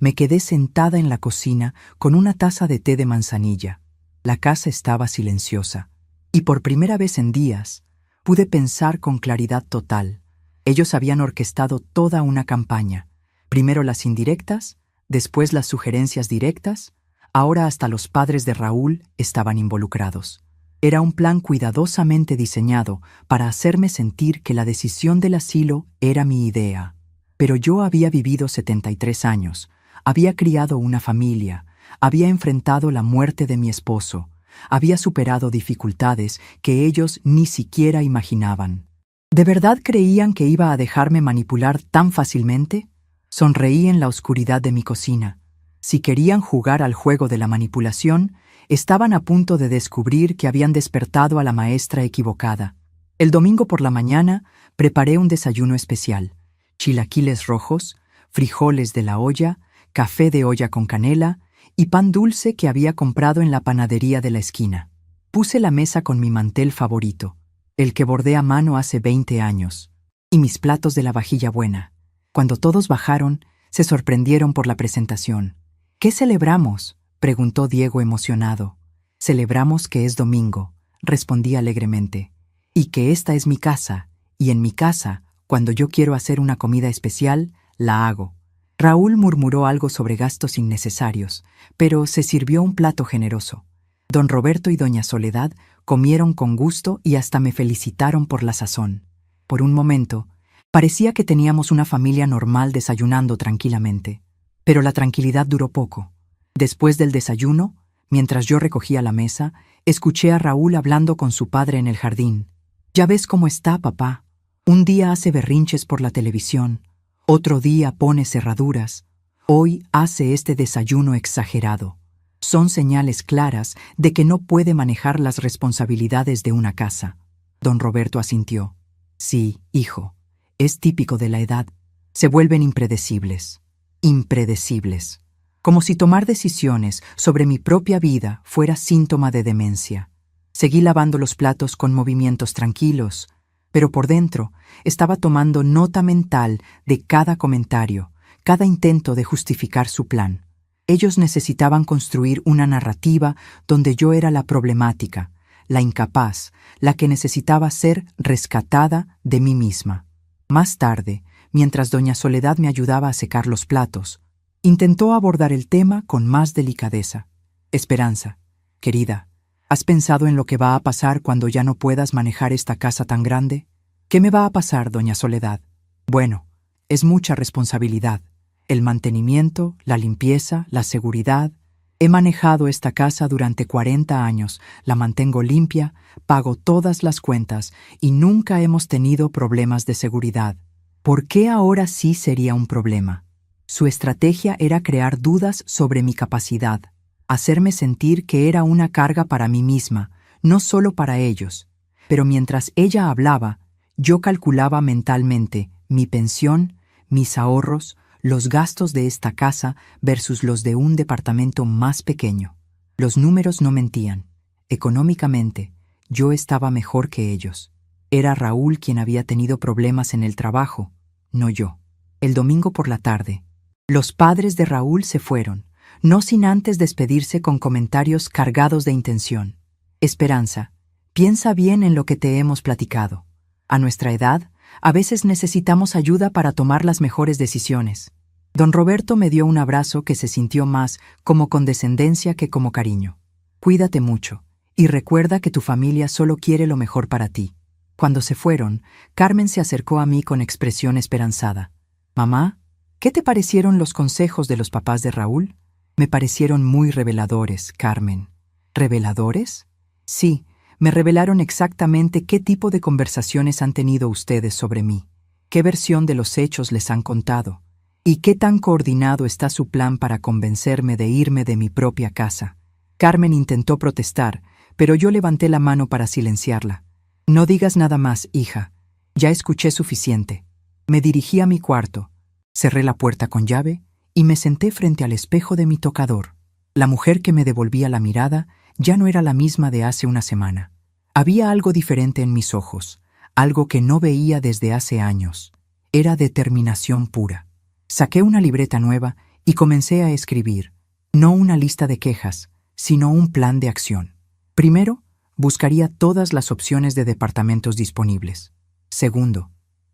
me quedé sentada en la cocina con una taza de té de manzanilla. La casa estaba silenciosa, y por primera vez en días pude pensar con claridad total. Ellos habían orquestado toda una campaña, primero las indirectas, después las sugerencias directas, ahora hasta los padres de Raúl estaban involucrados. Era un plan cuidadosamente diseñado para hacerme sentir que la decisión del asilo era mi idea. Pero yo había vivido 73 años, había criado una familia, había enfrentado la muerte de mi esposo, había superado dificultades que ellos ni siquiera imaginaban. ¿De verdad creían que iba a dejarme manipular tan fácilmente? Sonreí en la oscuridad de mi cocina. Si querían jugar al juego de la manipulación, estaban a punto de descubrir que habían despertado a la maestra equivocada. El domingo por la mañana preparé un desayuno especial: chilaquiles rojos, frijoles de la olla, café de olla con canela y pan dulce que había comprado en la panadería de la esquina. Puse la mesa con mi mantel favorito, el que bordé a mano hace 20 años, y mis platos de la vajilla buena. Cuando todos bajaron, se sorprendieron por la presentación. ¿Qué celebramos?, preguntó Diego emocionado. Celebramos que es domingo, respondí alegremente, y que esta es mi casa, y en mi casa, cuando yo quiero hacer una comida especial, la hago. Raúl murmuró algo sobre gastos innecesarios, pero se sirvió un plato generoso. Don Roberto y doña Soledad comieron con gusto y hasta me felicitaron por la sazón. Por un momento, parecía que teníamos una familia normal desayunando tranquilamente. Pero la tranquilidad duró poco. Después del desayuno, mientras yo recogía la mesa, escuché a Raúl hablando con su padre en el jardín. «Ya ves cómo está, papá. Un día hace berrinches por la televisión, otro día pone cerraduras, hoy hace este desayuno exagerado. Son señales claras de que no puede manejar las responsabilidades de una casa». Don Roberto asintió. «Sí, hijo, es típico de la edad. Se vuelven impredecibles. Impredecibles. Como si tomar decisiones sobre mi propia vida fuera síntoma de demencia». Seguí lavando los platos con movimientos tranquilos, pero por dentro estaba tomando nota mental de cada comentario, cada intento de justificar su plan. Ellos necesitaban construir una narrativa donde yo era la problemática, la incapaz, la que necesitaba ser rescatada de mí misma. Más tarde, mientras doña Soledad me ayudaba a secar los platos, intentó abordar el tema con más delicadeza. «Esperanza, querida, ¿has pensado en lo que va a pasar cuando ya no puedas manejar esta casa tan grande?» «¿Qué me va a pasar, doña Soledad?» «Bueno, es mucha responsabilidad. El mantenimiento, la limpieza, la seguridad. He manejado esta casa durante 40 años, la mantengo limpia, pago todas las cuentas y nunca hemos tenido problemas de seguridad. ¿Por qué ahora sí sería un problema?» Su estrategia era crear dudas sobre mi capacidad, hacerme sentir que era una carga para mí misma, no solo para ellos. Pero mientras ella hablaba, yo calculaba mentalmente mi pensión, mis ahorros, los gastos de esta casa versus los de un departamento más pequeño. Los números no mentían. Económicamente, yo estaba mejor que ellos. Era Raúl quien había tenido problemas en el trabajo, no yo. El domingo por la tarde, Los padres de Raúl se fueron, no sin antes despedirse con comentarios cargados de intención. Esperanza, piensa bien en lo que te hemos platicado. A nuestra edad, a veces necesitamos ayuda para tomar las mejores decisiones. Don Roberto me dio un abrazo que se sintió más como condescendencia que como cariño. Cuídate mucho, y recuerda que tu familia solo quiere lo mejor para ti. Cuando se fueron, Carmen se acercó a mí con expresión esperanzada. Mamá, ¿qué te parecieron los consejos de los papás de Raúl? Me parecieron muy reveladores, Carmen. ¿Reveladores? Sí, me revelaron exactamente qué tipo de conversaciones han tenido ustedes sobre mí, qué versión de los hechos les han contado, y qué tan coordinado está su plan para convencerme de irme de mi propia casa. Carmen intentó protestar, pero yo levanté la mano para silenciarla. No digas nada más, hija. Ya escuché suficiente. Me dirigí a mi cuarto, cerré la puerta con llave y me senté frente al espejo de mi tocador. La mujer que me devolvía la mirada ya no era la misma de hace una semana. Había algo diferente en mis ojos, algo que no veía desde hace años. Era determinación pura. Saqué una libreta nueva y comencé a escribir, no una lista de quejas, sino un plan de acción. Primero, buscaría todas las opciones de departamentos disponibles. Segundo,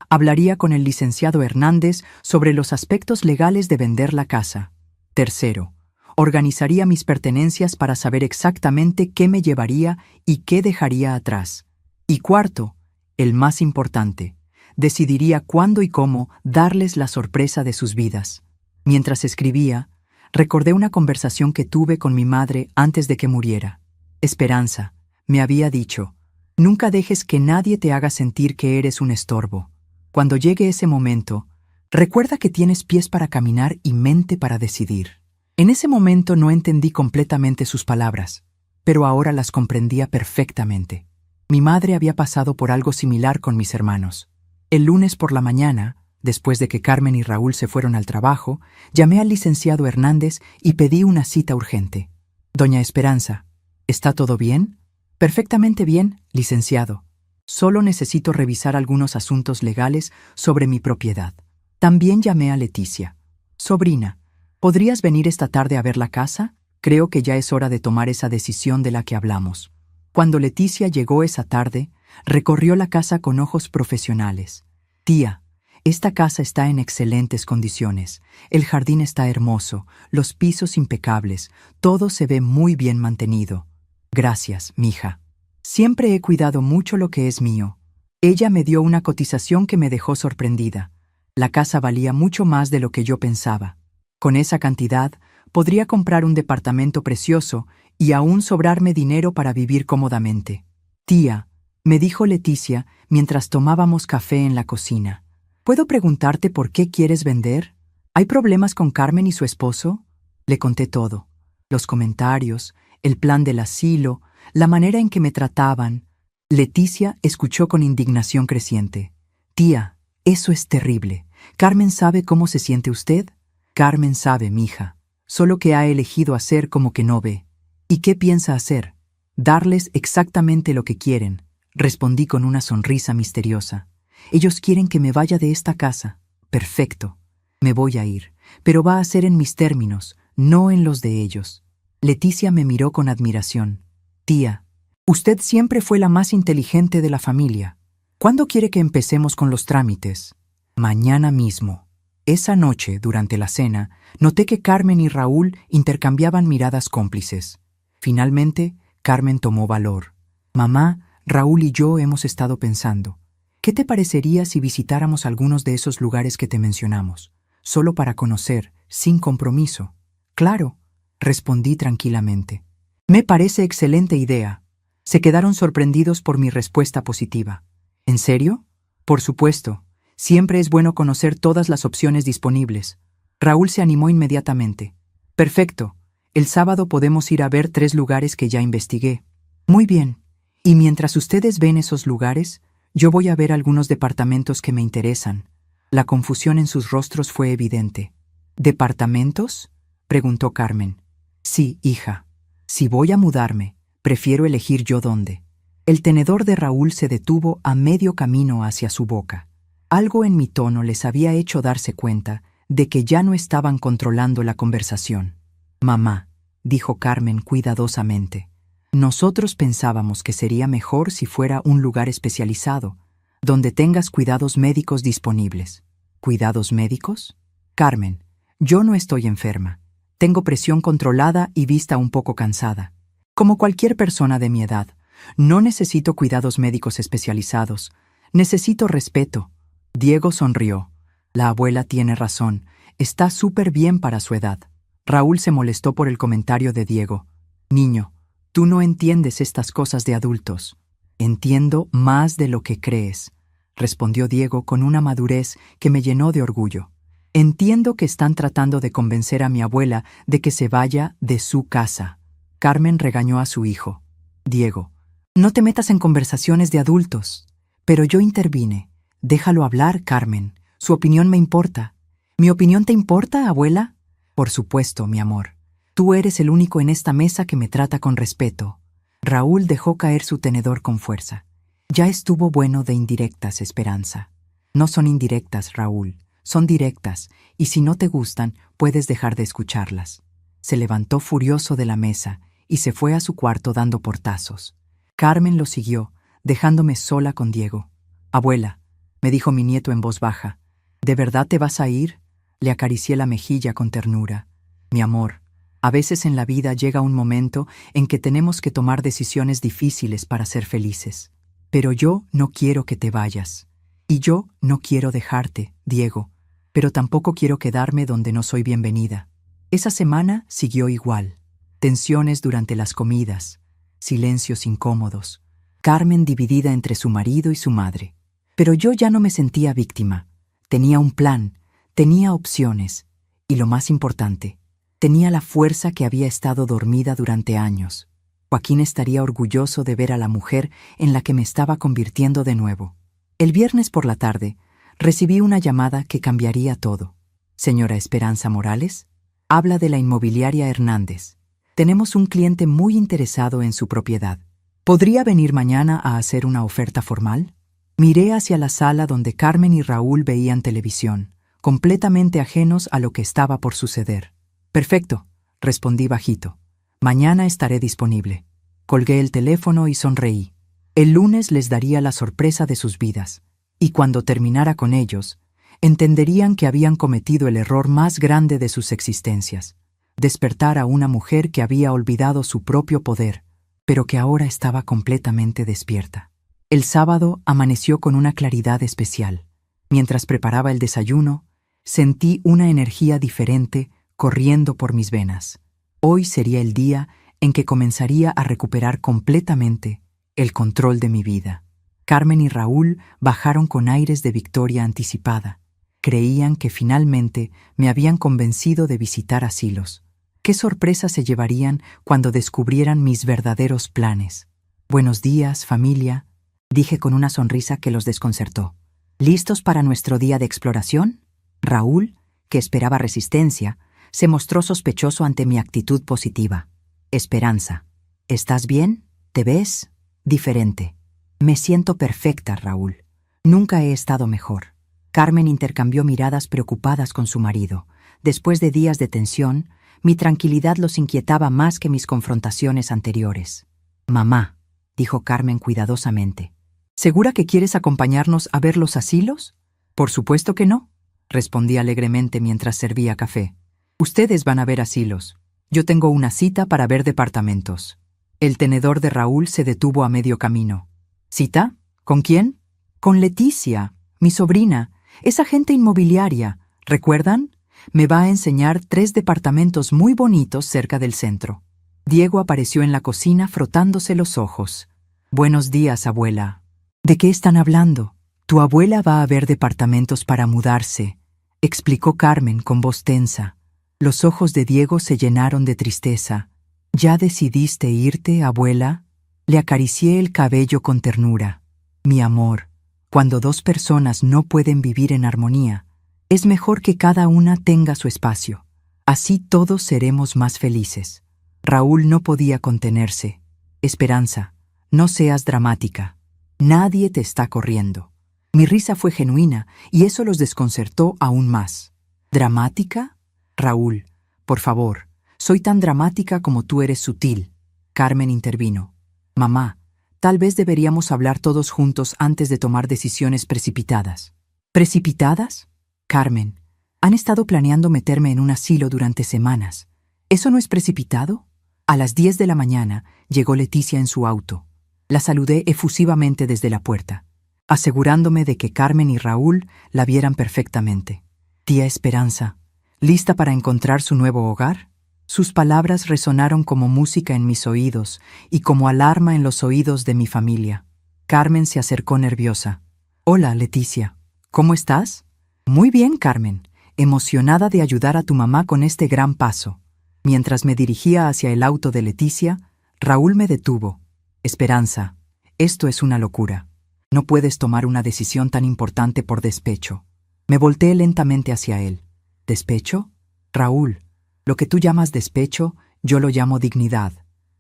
hablaría con el licenciado Hernández sobre los aspectos legales de vender la casa. Tercero, organizaría mis pertenencias para saber exactamente qué me llevaría y qué dejaría atrás. Y cuarto, el más importante, decidiría cuándo y cómo darles la sorpresa de sus vidas. Mientras escribía, recordé una conversación que tuve con mi madre antes de que muriera. Esperanza, me había dicho, nunca dejes que nadie te haga sentir que eres un estorbo. Cuando llegue ese momento, recuerda que tienes pies para caminar y mente para decidir. En ese momento no entendí completamente sus palabras, pero ahora las comprendía perfectamente. Mi madre había pasado por algo similar con mis hermanos. El lunes por la mañana, después de que Carmen y Raúl se fueron al trabajo, llamé al licenciado Hernández y pedí una cita urgente. Doña Esperanza, ¿está todo bien? Perfectamente bien, licenciado. Solo necesito revisar algunos asuntos legales sobre mi propiedad. También llamé a Leticia. Sobrina, ¿podrías venir esta tarde a ver la casa? Creo que ya es hora de tomar esa decisión de la que hablamos. Cuando Leticia llegó esa tarde, recorrió la casa con ojos profesionales. Tía, esta casa está en excelentes condiciones. El jardín está hermoso, los pisos impecables, todo se ve muy bien mantenido. Gracias, mija. Siempre he cuidado mucho lo que es mío. Ella me dio una cotización que me dejó sorprendida. La casa valía mucho más de lo que yo pensaba. Con esa cantidad, podría comprar un departamento precioso y aún sobrarme dinero para vivir cómodamente. Tía, me dijo Leticia mientras tomábamos café en la cocina. ¿Puedo preguntarte por qué quieres vender? ¿Hay problemas con Carmen y su esposo? Le conté todo. Los comentarios, el plan del asilo, la manera en que me trataban. Leticia escuchó con indignación creciente. Tía, eso es terrible. ¿Carmen sabe cómo se siente usted? Carmen sabe, mija. Solo que ha elegido hacer como que no ve. ¿Y qué piensa hacer? Darles exactamente lo que quieren. Respondí con una sonrisa misteriosa. Ellos quieren que me vaya de esta casa. Perfecto. Me voy a ir, pero va a ser en mis términos, no en los de ellos. Leticia me miró con admiración. Tía, usted siempre fue la más inteligente de la familia. ¿Cuándo quiere que empecemos con los trámites? Mañana mismo. Esa noche, durante la cena, noté que Carmen y Raúl intercambiaban miradas cómplices. Finalmente, Carmen tomó valor. Mamá, Raúl y yo hemos estado pensando. ¿Qué te parecería si visitáramos algunos de esos lugares que te mencionamos? Solo para conocer, sin compromiso. Claro, respondí tranquilamente. Me parece excelente idea. Se quedaron sorprendidos por mi respuesta positiva. ¿En serio? Por supuesto. Siempre es bueno conocer todas las opciones disponibles. Raúl se animó inmediatamente. Perfecto. El sábado podemos ir a ver 3 lugares que ya investigué. Muy bien. Y mientras ustedes ven esos lugares, yo voy a ver algunos departamentos que me interesan. La confusión en sus rostros fue evidente. ¿Departamentos?, preguntó Carmen. Sí, hija. Si voy a mudarme, prefiero elegir yo dónde. El tenedor de Raúl se detuvo a medio camino hacia su boca. Algo en mi tono les había hecho darse cuenta de que ya no estaban controlando la conversación. «Mamá», dijo Carmen cuidadosamente, «nosotros pensábamos que sería mejor si fuera un lugar especializado, donde tengas cuidados médicos disponibles». «¿Cuidados médicos?» «Carmen, yo no estoy enferma. Tengo presión controlada y vista un poco cansada. Como cualquier persona de mi edad, no necesito cuidados médicos especializados. Necesito respeto». Diego sonrió. «La abuela tiene razón. Está súper bien para su edad». Raúl se molestó por el comentario de Diego. «Niño, tú no entiendes estas cosas de adultos». «Entiendo más de lo que crees», respondió Diego con una madurez que me llenó de orgullo. «Entiendo que están tratando de convencer a mi abuela de que se vaya de su casa». Carmen regañó a su hijo. «Diego, no te metas en conversaciones de adultos». Pero yo intervine. «Déjalo hablar, Carmen. Su opinión me importa». «¿Mi opinión te importa, abuela?» «Por supuesto, mi amor. Tú eres el único en esta mesa que me trata con respeto». Raúl dejó caer su tenedor con fuerza. «Ya estuvo bueno de indirectas, Esperanza». «No son indirectas, Raúl. Son directas, y si no te gustan, puedes dejar de escucharlas». Se levantó furioso de la mesa y se fue a su cuarto dando portazos. Carmen lo siguió, dejándome sola con Diego. «Abuela», me dijo mi nieto en voz baja, «¿de verdad te vas a ir?» Le acaricié la mejilla con ternura. «Mi amor, a veces en la vida llega un momento en que tenemos que tomar decisiones difíciles para ser felices. Pero yo no quiero que te vayas. Y yo no quiero dejarte, Diego, pero tampoco quiero quedarme donde no soy bienvenida». Esa semana siguió igual. Tensiones durante las comidas, silencios incómodos, Carmen dividida entre su marido y su madre. Pero yo ya no me sentía víctima. Tenía un plan, tenía opciones, y lo más importante, tenía la fuerza que había estado dormida durante años. Joaquín estaría orgulloso de ver a la mujer en la que me estaba convirtiendo de nuevo. El viernes por la tarde, recibí una llamada que cambiaría todo. «Señora Esperanza Morales, habla de la inmobiliaria Hernández. Tenemos un cliente muy interesado en su propiedad. ¿Podría venir mañana a hacer una oferta formal?» Miré hacia la sala donde Carmen y Raúl veían televisión, completamente ajenos a lo que estaba por suceder. «Perfecto», respondí bajito. «Mañana estaré disponible». Colgué el teléfono y sonreí. El lunes les daría la sorpresa de sus vidas, y cuando terminara con ellos, entenderían que habían cometido el error más grande de sus existencias: despertar a una mujer que había olvidado su propio poder, pero que ahora estaba completamente despierta. El sábado amaneció con una claridad especial. Mientras preparaba el desayuno, sentí una energía diferente corriendo por mis venas. Hoy sería el día en que comenzaría a recuperar completamente el control de mi vida. Carmen y Raúl bajaron con aires de victoria anticipada. Creían que finalmente me habían convencido de visitar asilos. ¿Qué sorpresa se llevarían cuando descubrieran mis verdaderos planes? «Buenos días, familia», dije con una sonrisa que los desconcertó. «¿Listos para nuestro día de exploración?» Raúl, que esperaba resistencia, se mostró sospechoso ante mi actitud positiva. «Esperanza, ¿estás bien? ¿Te ves diferente?» «Me siento perfecta, Raúl. Nunca he estado mejor». Carmen intercambió miradas preocupadas con su marido. Después de días de tensión, mi tranquilidad los inquietaba más que mis confrontaciones anteriores. «Mamá», dijo Carmen cuidadosamente, «¿segura que quieres acompañarnos a ver los asilos?» «Por supuesto que no», respondí alegremente mientras servía café. «Ustedes van a ver asilos. Yo tengo una cita para ver departamentos». El tenedor de Raúl se detuvo a medio camino. «¿Cita? ¿Con quién?» «Con Leticia, mi sobrina. Es agente inmobiliaria. ¿Recuerdan? Me va a enseñar 3 departamentos muy bonitos cerca del centro». Diego apareció en la cocina frotándose los ojos. «Buenos días, abuela». «¿De qué están hablando?» «Tu abuela va a ver departamentos para mudarse», explicó Carmen con voz tensa. Los ojos de Diego se llenaron de tristeza. «¿Ya decidiste irte, abuela?» Le acaricié el cabello con ternura. «Mi amor, cuando 2 personas no pueden vivir en armonía, es mejor que cada una tenga su espacio. Así todos seremos más felices». Raúl no podía contenerse. «Esperanza, no seas dramática. Nadie te está corriendo». Mi risa fue genuina y eso los desconcertó aún más. ¿Dramática? Raúl, por favor, soy tan dramática como tú eres sutil. Carmen intervino. Mamá, tal vez deberíamos hablar todos juntos antes de tomar decisiones precipitadas. ¿Precipitadas? Carmen, han estado planeando meterme en un asilo durante semanas. ¿Eso no es precipitado? A las 10 de la mañana llegó Leticia en su auto. La saludé efusivamente desde la puerta, asegurándome de que Carmen y Raúl la vieran perfectamente. Tía Esperanza, ¿lista para encontrar su nuevo hogar? Sus palabras resonaron como música en mis oídos y como alarma en los oídos de mi familia. Carmen se acercó nerviosa. Hola, Leticia. ¿Cómo estás? Muy bien, Carmen. Emocionada de ayudar a tu mamá con este gran paso. Mientras me dirigía hacia el auto de Leticia, Raúl me detuvo. Esperanza, esto es una locura. No puedes tomar una decisión tan importante por despecho. Me volteé lentamente hacia él. ¿Despecho? Raúl, lo que tú llamas despecho, yo lo llamo dignidad.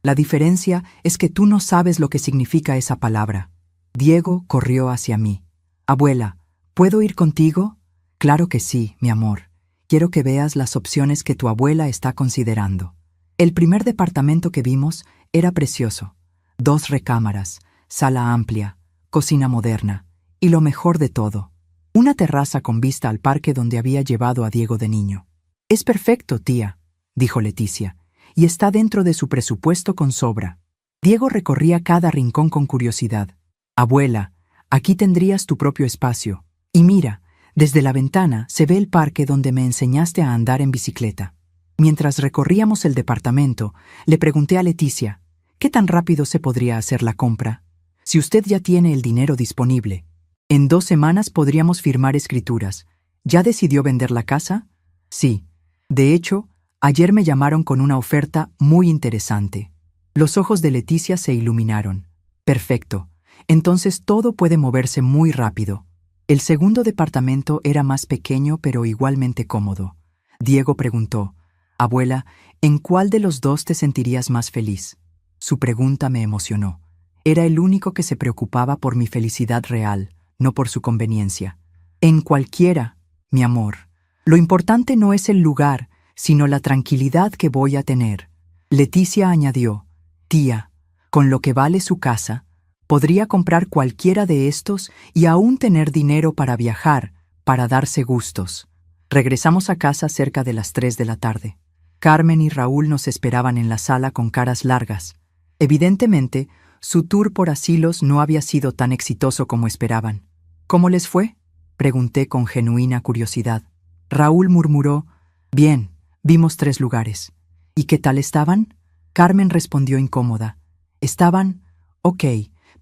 La diferencia es que tú no sabes lo que significa esa palabra. Diego corrió hacia mí. Abuela, ¿puedo ir contigo? Claro que sí, mi amor. Quiero que veas las opciones que tu abuela está considerando. El primer departamento que vimos era precioso. 2 recámaras, sala amplia, cocina moderna y lo mejor de todo, una terraza con vista al parque donde había llevado a Diego de niño. Es perfecto, tía, dijo Leticia, y está dentro de su presupuesto con sobra. Diego recorría cada rincón con curiosidad. Abuela, aquí tendrías tu propio espacio. Y mira, desde la ventana se ve el parque donde me enseñaste a andar en bicicleta. Mientras recorríamos el departamento, le pregunté a Leticia, ¿qué tan rápido se podría hacer la compra? Si usted ya tiene el dinero disponible. En 2 semanas podríamos firmar escrituras. ¿Ya decidió vender la casa? Sí. De hecho, ayer me llamaron con una oferta muy interesante. Los ojos de Leticia se iluminaron. Perfecto. Entonces todo puede moverse muy rápido. El segundo departamento era más pequeño pero igualmente cómodo. Diego preguntó, Abuela, ¿en cuál de los 2 te sentirías más feliz? Su pregunta me emocionó. Era el único que se preocupaba por mi felicidad real, no por su conveniencia. En cualquiera, mi amor. Lo importante no es el lugar, sino la tranquilidad que voy a tener. Leticia añadió, tía, con lo que vale su casa, podría comprar cualquiera de estos y aún tener dinero para viajar, para darse gustos. Regresamos a casa cerca de las 3 de la tarde. Carmen y Raúl nos esperaban en la sala con caras largas. Evidentemente, su tour por asilos no había sido tan exitoso como esperaban. ¿Cómo les fue? Pregunté con genuina curiosidad. Raúl murmuró, bien, vimos 3 lugares. ¿Y qué tal estaban? Carmen respondió incómoda. Estaban, ok,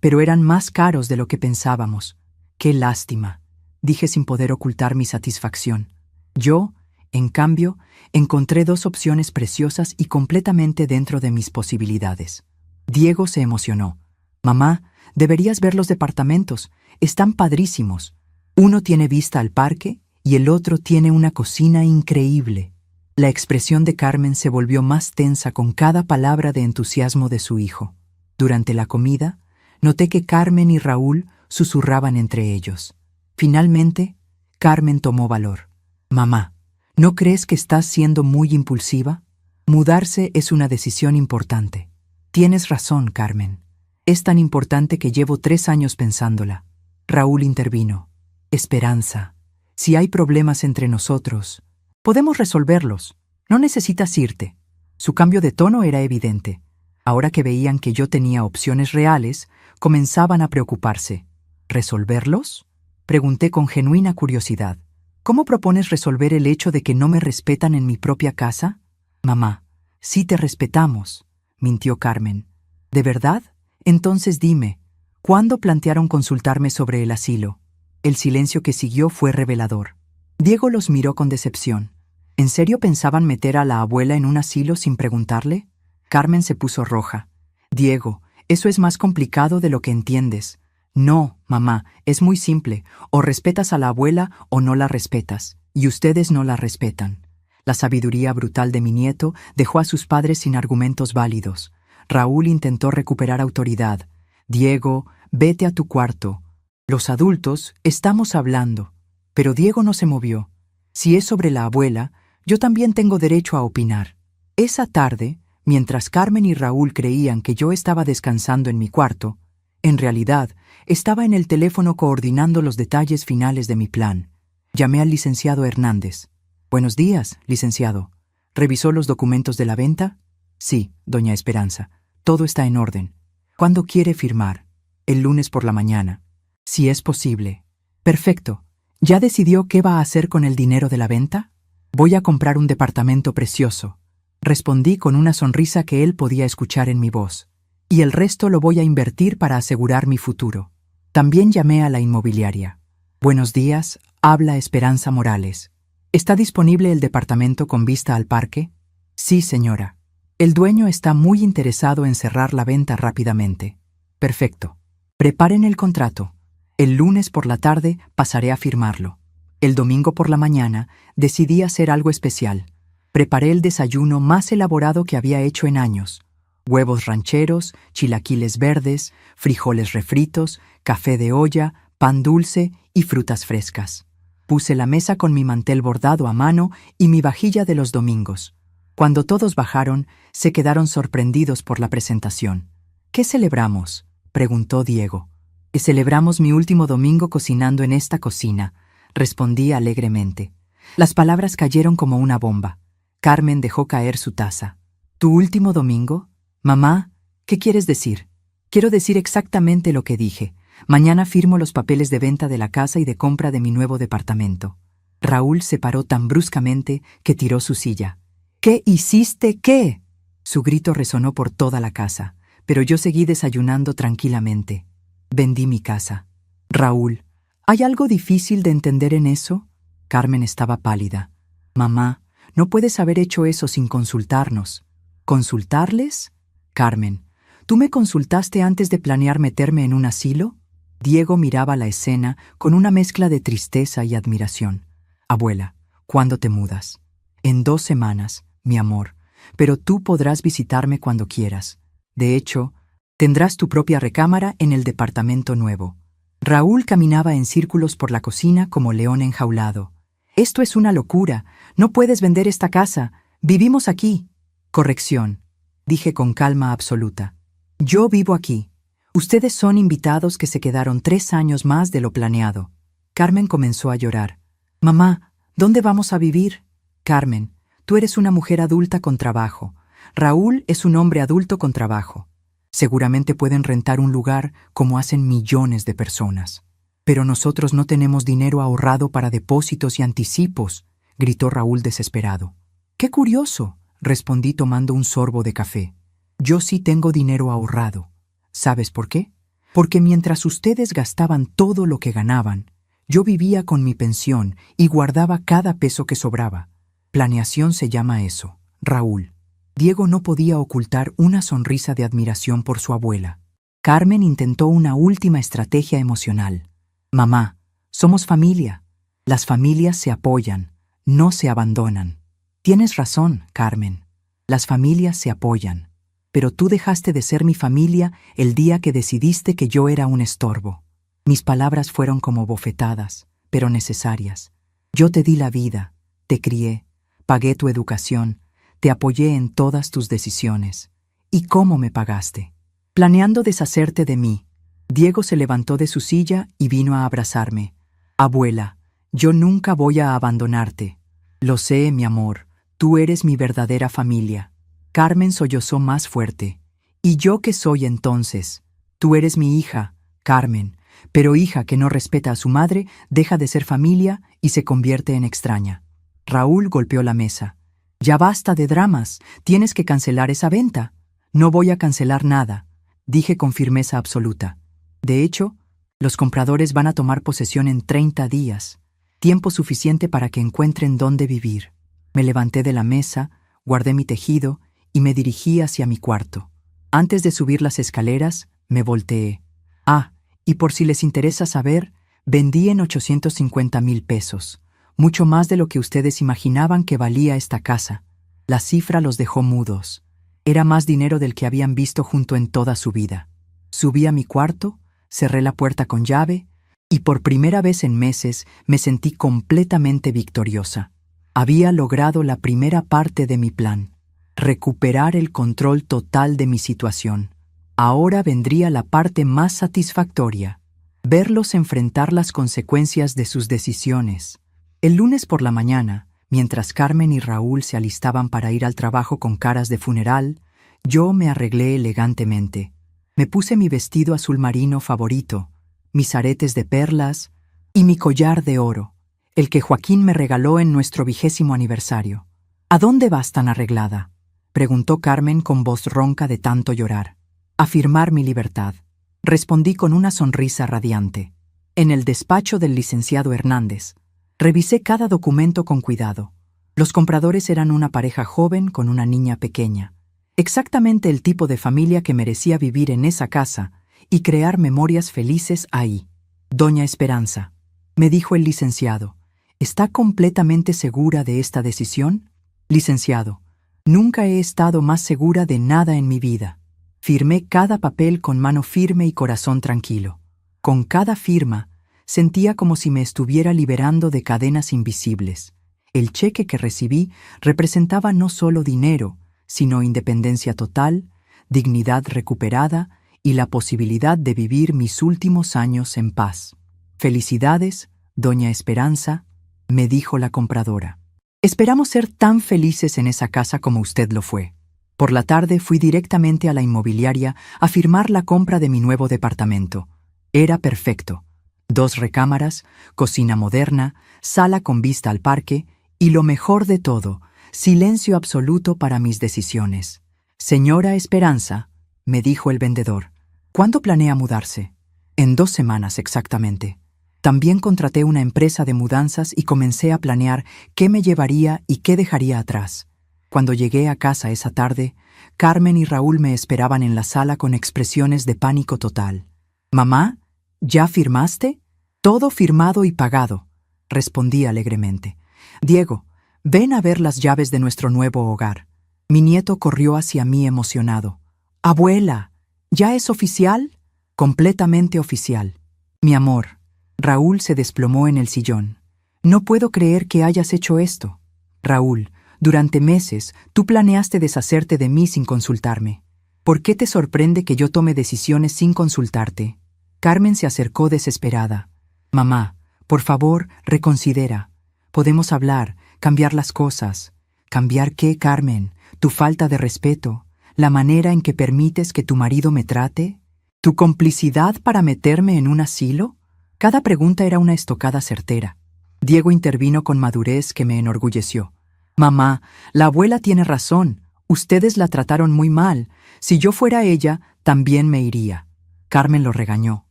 pero eran más caros de lo que pensábamos. Qué lástima, dije sin poder ocultar mi satisfacción. Yo, en cambio, encontré 2 opciones preciosas y completamente dentro de mis posibilidades. Diego se emocionó. Mamá, deberías ver los departamentos. Están padrísimos. Uno tiene vista al parque y el otro tiene una cocina increíble. La expresión de Carmen se volvió más tensa con cada palabra de entusiasmo de su hijo. Durante la comida, noté que Carmen y Raúl susurraban entre ellos. Finalmente, Carmen tomó valor. Mamá, ¿no crees que estás siendo muy impulsiva? Mudarse es una decisión importante. Tienes razón, Carmen. Es tan importante que llevo 3 años pensándola. Raúl intervino. Esperanza, si hay problemas entre nosotros, podemos resolverlos. No necesitas irte. Su cambio de tono era evidente. Ahora que veían que yo tenía opciones reales, comenzaban a preocuparse. ¿Resolverlos? Pregunté con genuina curiosidad. ¿Cómo propones resolver el hecho de que no me respetan en mi propia casa? Mamá, sí te respetamos, mintió Carmen. ¿De verdad? Entonces dime, ¿cuándo plantearon consultarme sobre el asilo? El silencio que siguió fue revelador. Diego los miró con decepción. ¿En serio pensaban meter a la abuela en un asilo sin preguntarle? Carmen se puso roja. Diego, eso es más complicado de lo que entiendes. No, mamá, es muy simple. O respetas a la abuela o no la respetas. Y ustedes no la respetan. La sabiduría brutal de mi nieto dejó a sus padres sin argumentos válidos. Raúl intentó recuperar autoridad. Diego, vete a tu cuarto. Los adultos estamos hablando. Pero Diego no se movió. Si es sobre la abuela, yo también tengo derecho a opinar. Esa tarde, mientras Carmen y Raúl creían que yo estaba descansando en mi cuarto, en realidad, estaba en el teléfono coordinando los detalles finales de mi plan. Llamé al licenciado Hernández. «Buenos días, licenciado. ¿Revisó los documentos de la venta?» «Sí, doña Esperanza. Todo está en orden. ¿Cuándo quiere firmar?» «El lunes por la mañana. Si es posible». «Perfecto. ¿Ya decidió qué va a hacer con el dinero de la venta?» «Voy a comprar un departamento precioso», respondí con una sonrisa que él podía escuchar en mi voz. «Y el resto lo voy a invertir para asegurar mi futuro». También llamé a la inmobiliaria. «Buenos días, habla Esperanza Morales. ¿Está disponible el departamento con vista al parque?» «Sí, señora. El dueño está muy interesado en cerrar la venta rápidamente». «Perfecto. Preparen el contrato. El lunes por la tarde pasaré a firmarlo». El domingo por la mañana decidí hacer algo especial. Preparé el desayuno más elaborado que había hecho en años. Huevos rancheros, chilaquiles verdes, frijoles refritos, café de olla, pan dulce y frutas frescas. Puse la mesa con mi mantel bordado a mano y mi vajilla de los domingos. Cuando todos bajaron, se quedaron sorprendidos por la presentación. «¿Qué celebramos?», preguntó Diego. «Celebramos mi último domingo cocinando en esta cocina», respondí alegremente. Las palabras cayeron como una bomba. Carmen dejó caer su taza. «¿Tu último domingo? Mamá, ¿qué quieres decir?» «Quiero decir exactamente lo que dije. Mañana firmo los papeles de venta de la casa y de compra de mi nuevo departamento». Raúl se paró tan bruscamente que tiró su silla. «¿Qué hiciste qué?». Su grito resonó por toda la casa, pero yo seguí desayunando tranquilamente. Vendí mi casa. «Raúl, ¿hay algo difícil de entender en eso?». Carmen estaba pálida. «Mamá, no puedes haber hecho eso sin consultarnos». «¿Consultarles?». «Carmen, ¿tú me consultaste antes de planear meterme en un asilo?». Diego miraba la escena con una mezcla de tristeza y admiración. «Abuela, ¿cuándo te mudas?». «En 2 semanas, mi amor, pero tú podrás visitarme cuando quieras. De hecho, tendrás tu propia recámara en el departamento nuevo». Raúl caminaba en círculos por la cocina como león enjaulado. «Esto es una locura. No puedes vender esta casa. Vivimos aquí». «Corrección», dije con calma absoluta. «Yo vivo aquí. Ustedes son invitados que se quedaron 3 años más de lo planeado». Carmen comenzó a llorar. «Mamá, ¿dónde vamos a vivir?». «Carmen, tú eres una mujer adulta con trabajo. Raúl es un hombre adulto con trabajo. Seguramente pueden rentar un lugar como hacen millones de personas. Pero nosotros no tenemos dinero ahorrado para depósitos y anticipos», gritó Raúl desesperado. «Qué curioso», respondí tomando un sorbo de café. «Yo sí tengo dinero ahorrado. ¿Sabes por qué? Porque mientras ustedes gastaban todo lo que ganaban, yo vivía con mi pensión y guardaba cada peso que sobraba. Planeación se llama eso, Raúl». Diego no podía ocultar una sonrisa de admiración por su abuela. Carmen intentó una última estrategia emocional. «Mamá, somos familia. Las familias se apoyan, no se abandonan». «Tienes razón, Carmen. Las familias se apoyan. Pero tú dejaste de ser mi familia el día que decidiste que yo era un estorbo». Mis palabras fueron como bofetadas, pero necesarias. Yo te di la vida, te crié, pagué tu educación, te apoyé en todas tus decisiones. ¿Y cómo me pagaste? Planeando deshacerte de mí. Diego se levantó de su silla y vino a abrazarme. «Abuela, yo nunca voy a abandonarte. Lo sé, mi amor, tú eres mi verdadera familia». Carmen sollozó más fuerte. «¿Y yo qué soy entonces?». «Tú eres mi hija, Carmen, pero hija que no respeta a su madre deja de ser familia y se convierte en extraña». Raúl golpeó la mesa. «Ya basta de dramas, tienes que cancelar esa venta». «No voy a cancelar nada», dije con firmeza absoluta. «De hecho, los compradores van a tomar posesión en 30 días, tiempo suficiente para que encuentren dónde vivir». Me levanté de la mesa, guardé mi tejido y me dirigí hacia mi cuarto. Antes de subir las escaleras, me volteé. «Ah, y por si les interesa saber, vendí en 850,000 pesos. Mucho más de lo que ustedes imaginaban que valía esta casa». La cifra los dejó mudos. Era más dinero del que habían visto junto en toda su vida. Subí a mi cuarto, cerré la puerta con llave, Y por primera vez en meses me sentí completamente victoriosa. Había logrado la primera parte de mi plan: recuperar el control total de mi situación. Ahora vendría la parte más satisfactoria: verlos enfrentar las consecuencias de sus decisiones. El lunes por la mañana, mientras Carmen y Raúl se alistaban para ir al trabajo con caras de funeral, yo me arreglé elegantemente. Me puse mi vestido azul marino favorito, mis aretes de perlas y mi collar de oro, el que Joaquín me regaló en nuestro 20º aniversario. ¿A dónde vas tan arreglada?, preguntó Carmen con voz ronca de tanto llorar. A firmar mi libertad, respondí con una sonrisa radiante. En el despacho del licenciado Hernández. Revisé cada documento con cuidado. Los compradores eran una pareja joven con una niña pequeña. Exactamente el tipo de familia que merecía vivir en esa casa y crear memorias felices ahí. Doña Esperanza, me dijo el licenciado, ¿está completamente segura de esta decisión? Licenciado, nunca he estado más segura de nada en mi vida. Firmé cada papel con mano firme y corazón tranquilo. Con cada firma, sentía como si me estuviera liberando de cadenas invisibles. El cheque que recibí representaba no solo dinero, sino independencia total, dignidad recuperada y la posibilidad de vivir mis últimos años en paz. Felicidades, doña Esperanza, me dijo la compradora. Esperamos ser tan felices en esa casa como usted lo fue. Por la tarde fui directamente a la inmobiliaria a firmar la compra de mi nuevo departamento. Era perfecto. 2 recámaras, cocina moderna, sala con vista al parque y, lo mejor de todo, silencio absoluto para mis decisiones. Señora Esperanza, me dijo el vendedor, ¿cuándo planea mudarse? En 2 semanas exactamente. También contraté una empresa de mudanzas y comencé a planear qué me llevaría y qué dejaría atrás. Cuando llegué a casa esa tarde, Carmen y Raúl me esperaban en la sala con expresiones de pánico total. «Mamá, ¿ya firmaste?» «Todo firmado y pagado», respondí alegremente. «Diego, ven a ver las llaves de nuestro nuevo hogar». Mi nieto corrió hacia mí emocionado. «Abuela, ¿ya es oficial?» «Completamente oficial». «Mi amor». Raúl se desplomó en el sillón. «No puedo creer que hayas hecho esto». «Raúl, durante meses tú planeaste deshacerte de mí sin consultarme. ¿Por qué te sorprende que yo tome decisiones sin consultarte?» Carmen se acercó desesperada. «Mamá, por favor, reconsidera. Podemos hablar, cambiar las cosas». «¿Cambiar qué, Carmen? ¿Tu falta de respeto? ¿La manera en que permites que tu marido me trate? ¿Tu complicidad para meterme en un asilo?» Cada pregunta era una estocada certera. Diego intervino con madurez que me enorgulleció. «Mamá, la abuela tiene razón. Ustedes la trataron muy mal. Si yo fuera ella, también me iría». Carmen lo regañó.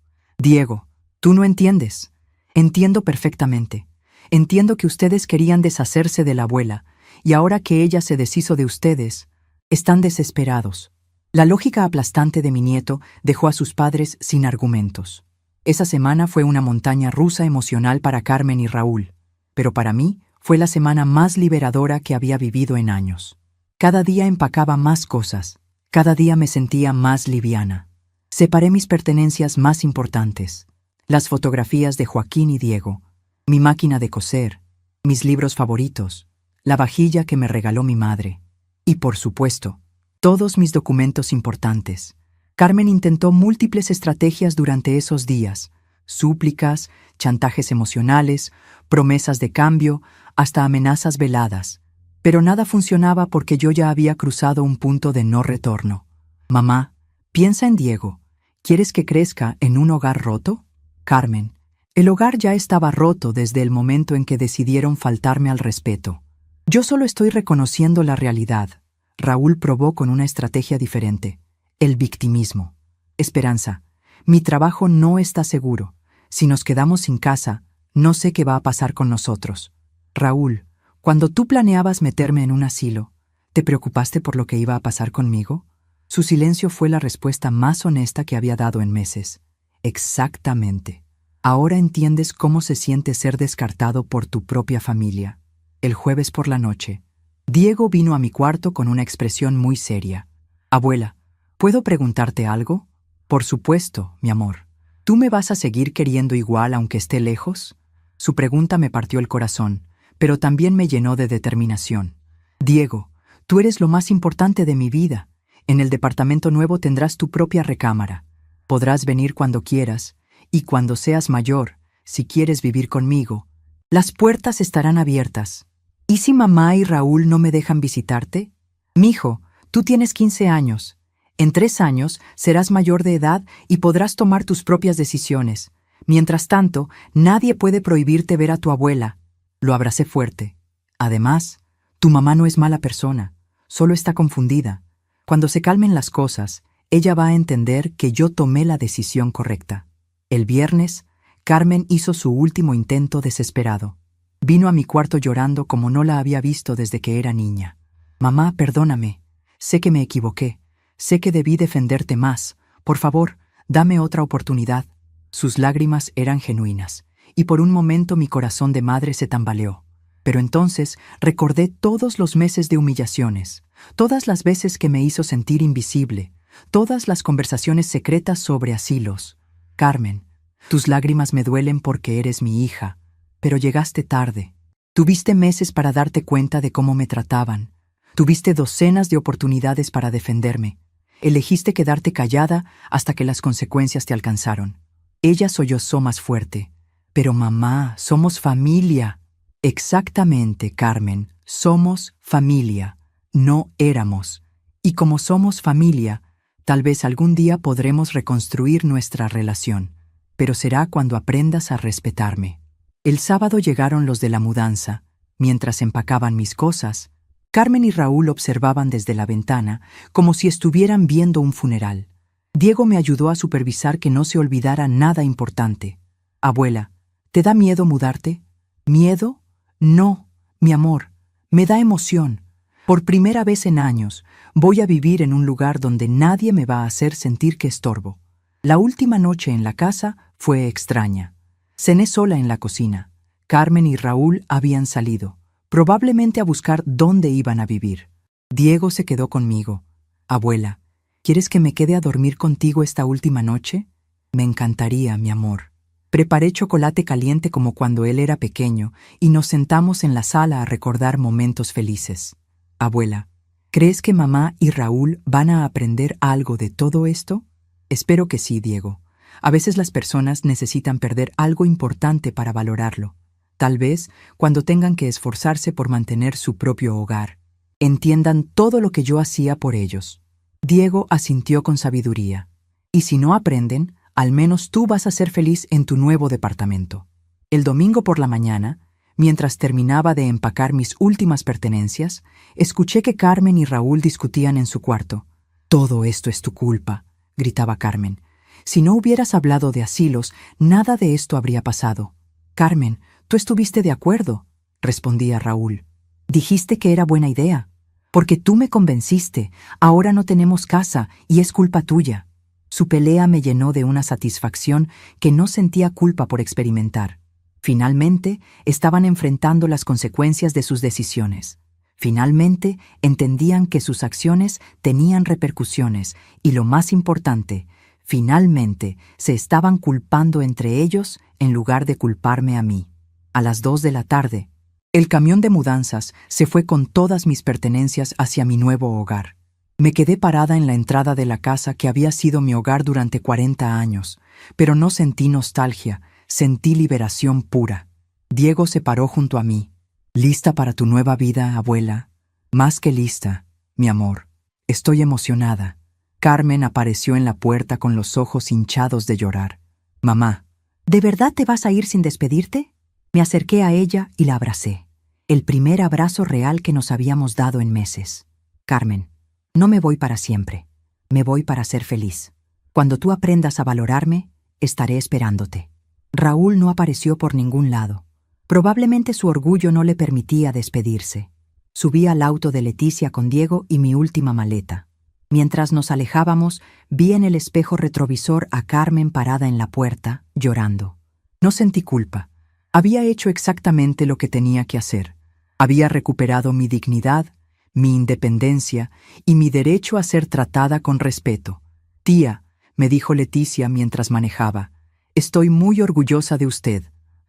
«Diego, tú no entiendes». «Entiendo perfectamente. Entiendo que ustedes querían deshacerse de la abuela, y ahora que ella se deshizo de ustedes, están desesperados». La lógica aplastante de mi nieto dejó a sus padres sin argumentos. Esa semana fue una montaña rusa emocional para Carmen y Raúl, pero para mí fue la semana más liberadora que había vivido en años. Cada día empacaba más cosas, cada día me sentía más liviana. Separé mis pertenencias más importantes, las fotografías de Joaquín y Diego, mi máquina de coser, mis libros favoritos, la vajilla que me regaló mi madre y, por supuesto, todos mis documentos importantes. Carmen intentó múltiples estrategias durante esos días: súplicas, chantajes emocionales, promesas de cambio, hasta amenazas veladas. Pero nada funcionaba porque yo ya había cruzado un punto de no retorno. «Mamá, piensa en Diego. ¿Quieres que crezca en un hogar roto?» «Carmen, el hogar ya estaba roto desde el momento en que decidieron faltarme al respeto. Yo solo estoy reconociendo la realidad». Raúl probó con una estrategia diferente: el victimismo. «Esperanza, mi trabajo no está seguro. Si nos quedamos sin casa, no sé qué va a pasar con nosotros». «Raúl, cuando tú planeabas meterme en un asilo, ¿te preocupaste por lo que iba a pasar conmigo?» Su silencio fue la respuesta más honesta que había dado en meses. «Exactamente. Ahora entiendes cómo se siente ser descartado por tu propia familia». El jueves por la noche, Diego vino a mi cuarto con una expresión muy seria. «Abuela, ¿puedo preguntarte algo?» «Por supuesto, mi amor». ¿Tú me vas a seguir queriendo igual aunque esté lejos? Su pregunta me partió el corazón, pero también me llenó de determinación. Diego, tú eres lo más importante de mi vida. En el departamento nuevo tendrás tu propia recámara. Podrás venir cuando quieras, y cuando seas mayor, si quieres vivir conmigo, las puertas estarán abiertas. ¿Y si mamá y Raúl no me dejan visitarte? Mijo, tú tienes 15 años. En 3 años serás mayor de edad y podrás tomar tus propias decisiones. Mientras tanto, nadie puede prohibirte ver a tu abuela. Lo abracé fuerte. Además, tu mamá no es mala persona, solo está confundida. Cuando se calmen las cosas, ella va a entender que yo tomé la decisión correcta. El viernes, Carmen hizo su último intento desesperado. Vino a mi cuarto llorando como no la había visto desde que era niña. Mamá, perdóname. Sé que me equivoqué. Sé que debí defenderte más. Por favor, dame otra oportunidad. Sus lágrimas eran genuinas, y por un momento mi corazón de madre se tambaleó. Pero entonces recordé todos los meses de humillaciones, todas las veces que me hizo sentir invisible, todas las conversaciones secretas sobre asilos. Carmen, tus lágrimas me duelen porque eres mi hija, pero llegaste tarde. Tuviste meses para darte cuenta de cómo me trataban. Tuviste docenas de oportunidades para defenderme. Elegiste quedarte callada hasta que las consecuencias te alcanzaron. Ella sollozó más fuerte. Pero mamá, somos familia. Exactamente, Carmen, somos familia. No éramos. Y como somos familia, tal vez algún día podremos reconstruir nuestra relación. Pero será cuando aprendas a respetarme. El sábado llegaron los de la mudanza. Mientras empacaban mis cosas, Carmen y Raúl observaban desde la ventana como si estuvieran viendo un funeral. Diego me ayudó a supervisar que no se olvidara nada importante. Abuela, ¿te da miedo mudarte? ¿Miedo? No, mi amor, me da emoción. Por primera vez en años, voy a vivir en un lugar donde nadie me va a hacer sentir que estorbo. La última noche en la casa fue extraña. Cené sola en la cocina. Carmen y Raúl habían salido, probablemente a buscar dónde iban a vivir. Diego se quedó conmigo. Abuela, ¿quieres que me quede a dormir contigo esta última noche? Me encantaría, mi amor. Preparé chocolate caliente como cuando él era pequeño y nos sentamos en la sala a recordar momentos felices. Abuela, ¿crees que mamá y Raúl van a aprender algo de todo esto? Espero que sí, Diego. A veces las personas necesitan perder algo importante para valorarlo. Tal vez cuando tengan que esforzarse por mantener su propio hogar, entiendan todo lo que yo hacía por ellos. Diego asintió con sabiduría. Y si no aprenden, al menos tú vas a ser feliz en tu nuevo departamento. El domingo por la mañana, mientras terminaba de empacar mis últimas pertenencias, escuché que Carmen y Raúl discutían en su cuarto. «Todo esto es tu culpa», gritaba Carmen. «Si no hubieras hablado de asilos, nada de esto habría pasado». «Carmen, tú estuviste de acuerdo», respondía Raúl. «Dijiste que era buena idea. Porque tú me convenciste. Ahora no tenemos casa y es culpa tuya». Su pelea me llenó de una satisfacción que no sentía culpa por experimentar. Finalmente, estaban enfrentando las consecuencias de sus decisiones. Finalmente, entendían que sus acciones tenían repercusiones y, lo más importante, finalmente se estaban culpando entre ellos en lugar de culparme a mí. A las 2 de la tarde, el camión de mudanzas se fue con todas mis pertenencias hacia mi nuevo hogar. Me quedé parada en la entrada de la casa que había sido mi hogar durante 40 años, pero no sentí nostalgia, sentí liberación pura. Diego se paró junto a mí. «¿Lista para tu nueva vida, abuela?» «Más que lista, mi amor. Estoy emocionada». Carmen apareció en la puerta con los ojos hinchados de llorar. «Mamá, ¿de verdad te vas a ir sin despedirte?» Me acerqué a ella y la abracé. El primer abrazo real que nos habíamos dado en meses. «Carmen, no me voy para siempre. Me voy para ser feliz. Cuando tú aprendas a valorarme, estaré esperándote». Raúl no apareció por ningún lado. Probablemente su orgullo no le permitía despedirse. Subí al auto de Leticia con Diego y mi última maleta. Mientras nos alejábamos, vi en el espejo retrovisor a Carmen parada en la puerta, llorando. No sentí culpa. Había hecho exactamente lo que tenía que hacer. Había recuperado mi dignidad, mi independencia y mi derecho a ser tratada con respeto. «Tía», me dijo Leticia mientras manejaba, Estoy muy orgullosa de usted.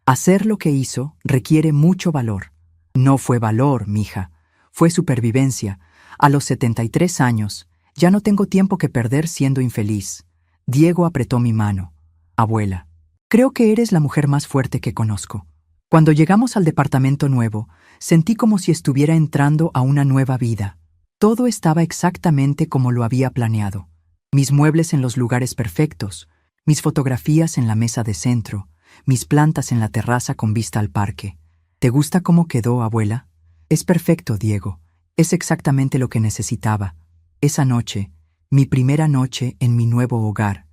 Hacer lo que hizo requiere mucho valor. No fue valor, mija. Fue supervivencia. A los 73 años, ya no tengo tiempo que perder siendo infeliz. Diego apretó mi mano. Abuela, creo que eres la mujer más fuerte que conozco. Cuando llegamos al departamento nuevo, sentí como si estuviera entrando a una nueva vida. Todo estaba exactamente como lo había planeado. Mis muebles en los lugares perfectos, mis fotografías en la mesa de centro, mis plantas en la terraza con vista al parque. ¿Te gusta cómo quedó, abuela? Es perfecto, Diego. Es exactamente lo que necesitaba. Esa noche, mi primera noche en mi nuevo hogar.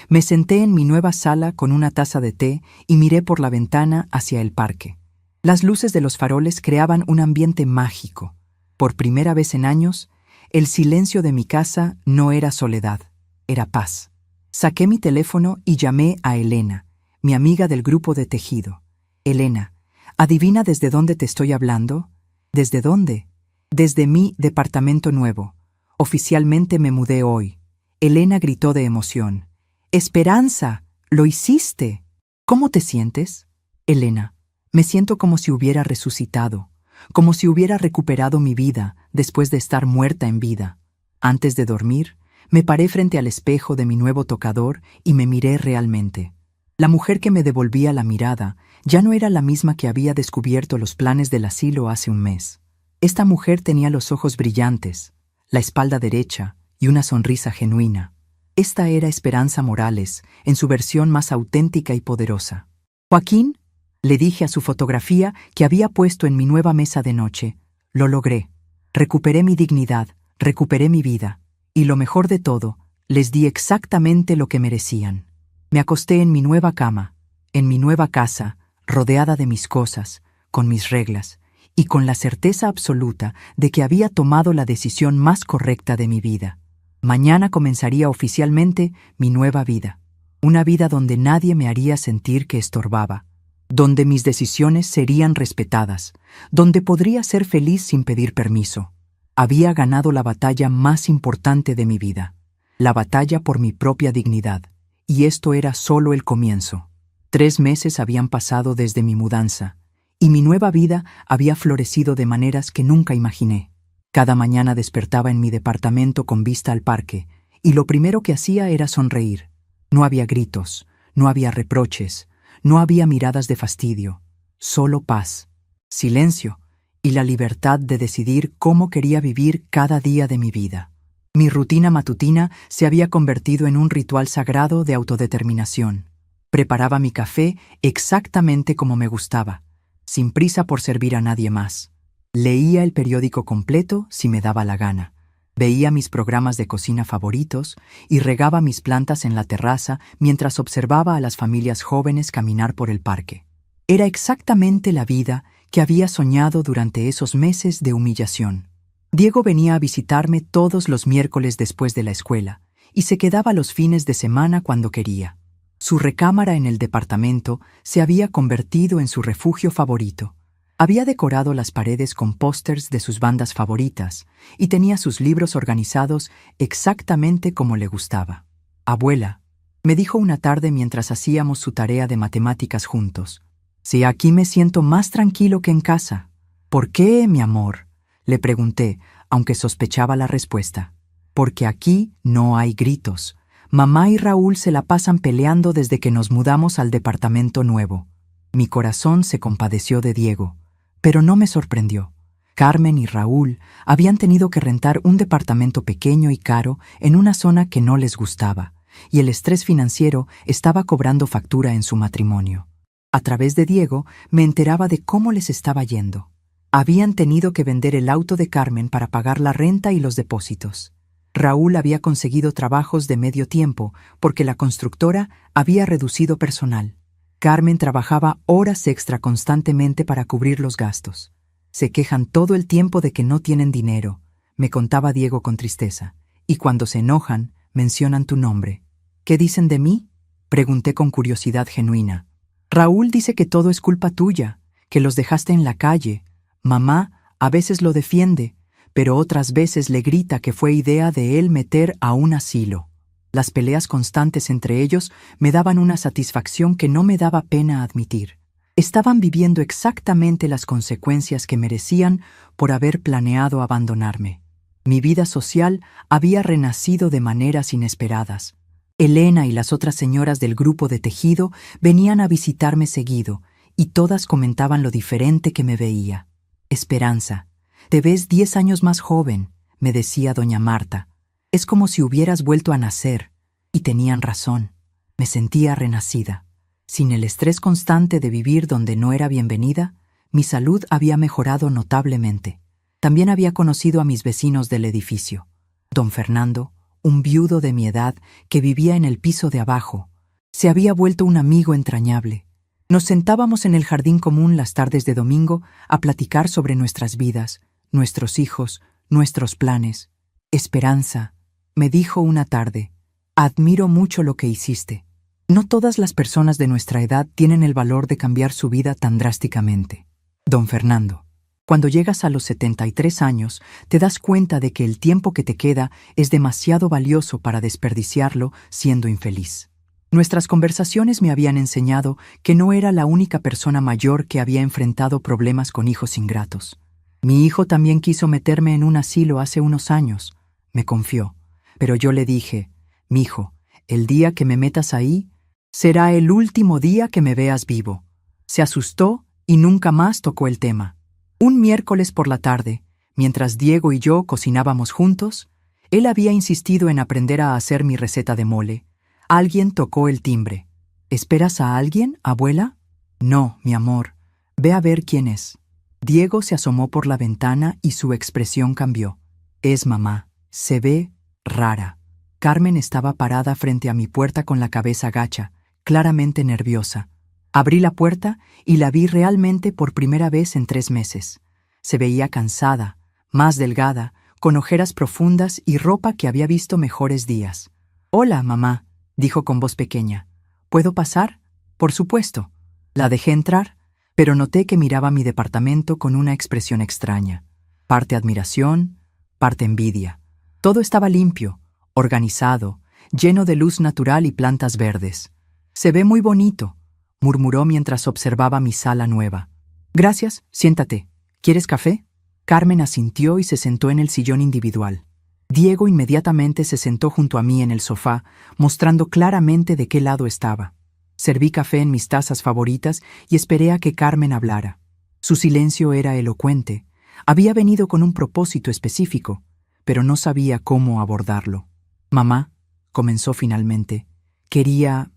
Me senté en mi nueva sala con una taza de té y miré por la ventana hacia el parque. Las luces de los faroles creaban un ambiente mágico. Por primera vez en años, el silencio de mi casa no era soledad, era paz. Saqué mi teléfono y llamé a Elena, mi amiga del grupo de tejido. Elena, ¿adivina desde dónde te estoy hablando? ¿Desde dónde? Desde mi departamento nuevo. Oficialmente me mudé hoy. Elena gritó de emoción. ¡Esperanza! ¡Lo hiciste! ¿Cómo te sientes? Elena, me siento como si hubiera resucitado, como si hubiera recuperado mi vida después de estar muerta en vida. Antes de dormir, me paré frente al espejo de mi nuevo tocador y me miré realmente. La mujer que me devolvía la mirada ya no era la misma que había descubierto los planes del asilo hace un mes. Esta mujer tenía los ojos brillantes, la espalda derecha y una sonrisa genuina. Esta era Esperanza Morales, en su versión más auténtica y poderosa. «Joaquín», le dije a su fotografía que había puesto en mi nueva mesa de noche, «lo logré. Recuperé mi dignidad, recuperé mi vida. Y lo mejor de todo, les di exactamente lo que merecían. Me acosté en mi nueva cama, en mi nueva casa, rodeada de mis cosas, con mis reglas, y con la certeza absoluta de que había tomado la decisión más correcta de mi vida. Mañana comenzaría oficialmente mi nueva vida. Una vida donde nadie me haría sentir que estorbaba, donde mis decisiones serían respetadas, donde podría ser feliz sin pedir permiso. Había ganado la batalla más importante de mi vida, la batalla por mi propia dignidad, y esto era solo el comienzo. 3 meses habían pasado desde mi mudanza, y mi nueva vida había florecido de maneras que nunca imaginé. Cada mañana despertaba en mi departamento con vista al parque, y lo primero que hacía era sonreír. No había gritos, no había reproches, no había miradas de fastidio, solo paz, silencio y la libertad de decidir cómo quería vivir cada día de mi vida. Mi rutina matutina se había convertido en un ritual sagrado de autodeterminación. Preparaba mi café exactamente como me gustaba, sin prisa por servir a nadie más. Leía el periódico completo si me daba la gana. Veía mis programas de cocina favoritos y regaba mis plantas en la terraza mientras observaba a las familias jóvenes caminar por el parque. Era exactamente la vida que había soñado durante esos meses de humillación. Diego venía a visitarme todos los miércoles después de la escuela y se quedaba los fines de semana cuando quería. Su recámara en el departamento se había convertido en su refugio favorito. Había decorado las paredes con pósters de sus bandas favoritas y tenía sus libros organizados exactamente como le gustaba. «Abuela», me dijo una tarde mientras hacíamos su tarea de matemáticas juntos, «si aquí me siento más tranquilo que en casa». «¿Por qué, mi amor?», le pregunté, aunque sospechaba la respuesta. «Porque aquí no hay gritos. Mamá y Raúl se la pasan peleando desde que nos mudamos al departamento nuevo». Mi corazón se compadeció de Diego, pero no me sorprendió. Carmen y Raúl habían tenido que rentar un departamento pequeño y caro en una zona que no les gustaba, y el estrés financiero estaba cobrando factura en su matrimonio. A través de Diego me enteraba de cómo les estaba yendo. Habían tenido que vender el auto de Carmen para pagar la renta y los depósitos. Raúl había conseguido trabajos de medio tiempo porque la constructora había reducido personal. Carmen trabajaba horas extra constantemente para cubrir los gastos. «Se quejan todo el tiempo de que no tienen dinero», me contaba Diego con tristeza, «y cuando se enojan, mencionan tu nombre». «¿Qué dicen de mí?», pregunté con curiosidad genuina. «Raúl dice que todo es culpa tuya, que los dejaste en la calle. Mamá a veces lo defiende, pero otras veces le grita que fue idea de él meter a un asilo». Las peleas constantes entre ellos me daban una satisfacción que no me daba pena admitir. Estaban viviendo exactamente las consecuencias que merecían por haber planeado abandonarme. Mi vida social había renacido de maneras inesperadas. Elena y las otras señoras del grupo de tejido venían a visitarme seguido, y todas comentaban lo diferente que me veía. «Esperanza, te ves 10 años más joven», me decía doña Marta. «Es como si hubieras vuelto a nacer». Y tenían razón. Me sentía renacida. Sin el estrés constante de vivir donde no era bienvenida, mi salud había mejorado notablemente. También había conocido a mis vecinos del edificio. Don Fernando, un viudo de mi edad que vivía en el piso de abajo, se había vuelto un amigo entrañable. Nos sentábamos en el jardín común las tardes de domingo a platicar sobre nuestras vidas, nuestros hijos, nuestros planes. «Esperanza», me dijo una tarde, «admiro mucho lo que hiciste. No todas las personas de nuestra edad tienen el valor de cambiar su vida tan drásticamente». Don Fernando, cuando llegas a los 73 años, te das cuenta de que el tiempo que te queda es demasiado valioso para desperdiciarlo siendo infeliz. Nuestras conversaciones me habían enseñado que no era la única persona mayor que había enfrentado problemas con hijos ingratos. Mi hijo también quiso meterme en un asilo hace unos años, me confió, pero yo le dije, «Mijo, el día que me metas ahí, será el último día que me veas vivo». Se asustó y nunca más tocó el tema. Un miércoles por la tarde, mientras Diego y yo cocinábamos juntos, él había insistido en aprender a hacer mi receta de mole. Alguien tocó el timbre. «¿Esperas a alguien, abuela?» «No, mi amor. Ve a ver quién es». Diego se asomó por la ventana y su expresión cambió. «Es mamá. Se ve rara». Carmen estaba parada frente a mi puerta con la cabeza gacha, claramente nerviosa. Abrí la puerta y la vi realmente por primera vez en 3 meses. Se veía cansada, más delgada, con ojeras profundas y ropa que había visto mejores días. «Hola, mamá», dijo con voz pequeña. «¿Puedo pasar?» «Por supuesto». La dejé entrar, pero noté que miraba mi departamento con una expresión extraña. Parte admiración, parte envidia. Todo estaba limpio, organizado, lleno de luz natural y plantas verdes. «Se ve muy bonito», murmuró mientras observaba mi sala nueva. «Gracias, siéntate. ¿Quieres café?» Carmen asintió y se sentó en el sillón individual. Diego inmediatamente se sentó junto a mí en el sofá, mostrando claramente de qué lado estaba. Serví café en mis tazas favoritas y esperé a que Carmen hablara. Su silencio era elocuente. Había venido con un propósito específico, pero no sabía cómo abordarlo. «Mamá», comenzó finalmente, quería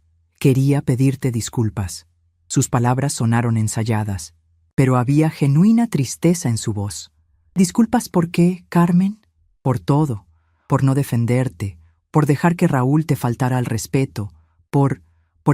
pedirte disculpas». Sus palabras sonaron ensayadas, pero había genuina tristeza en su voz. «¿Disculpas por qué, Carmen?» «Por todo. Por no defenderte, por dejar que Raúl te faltara al respeto, por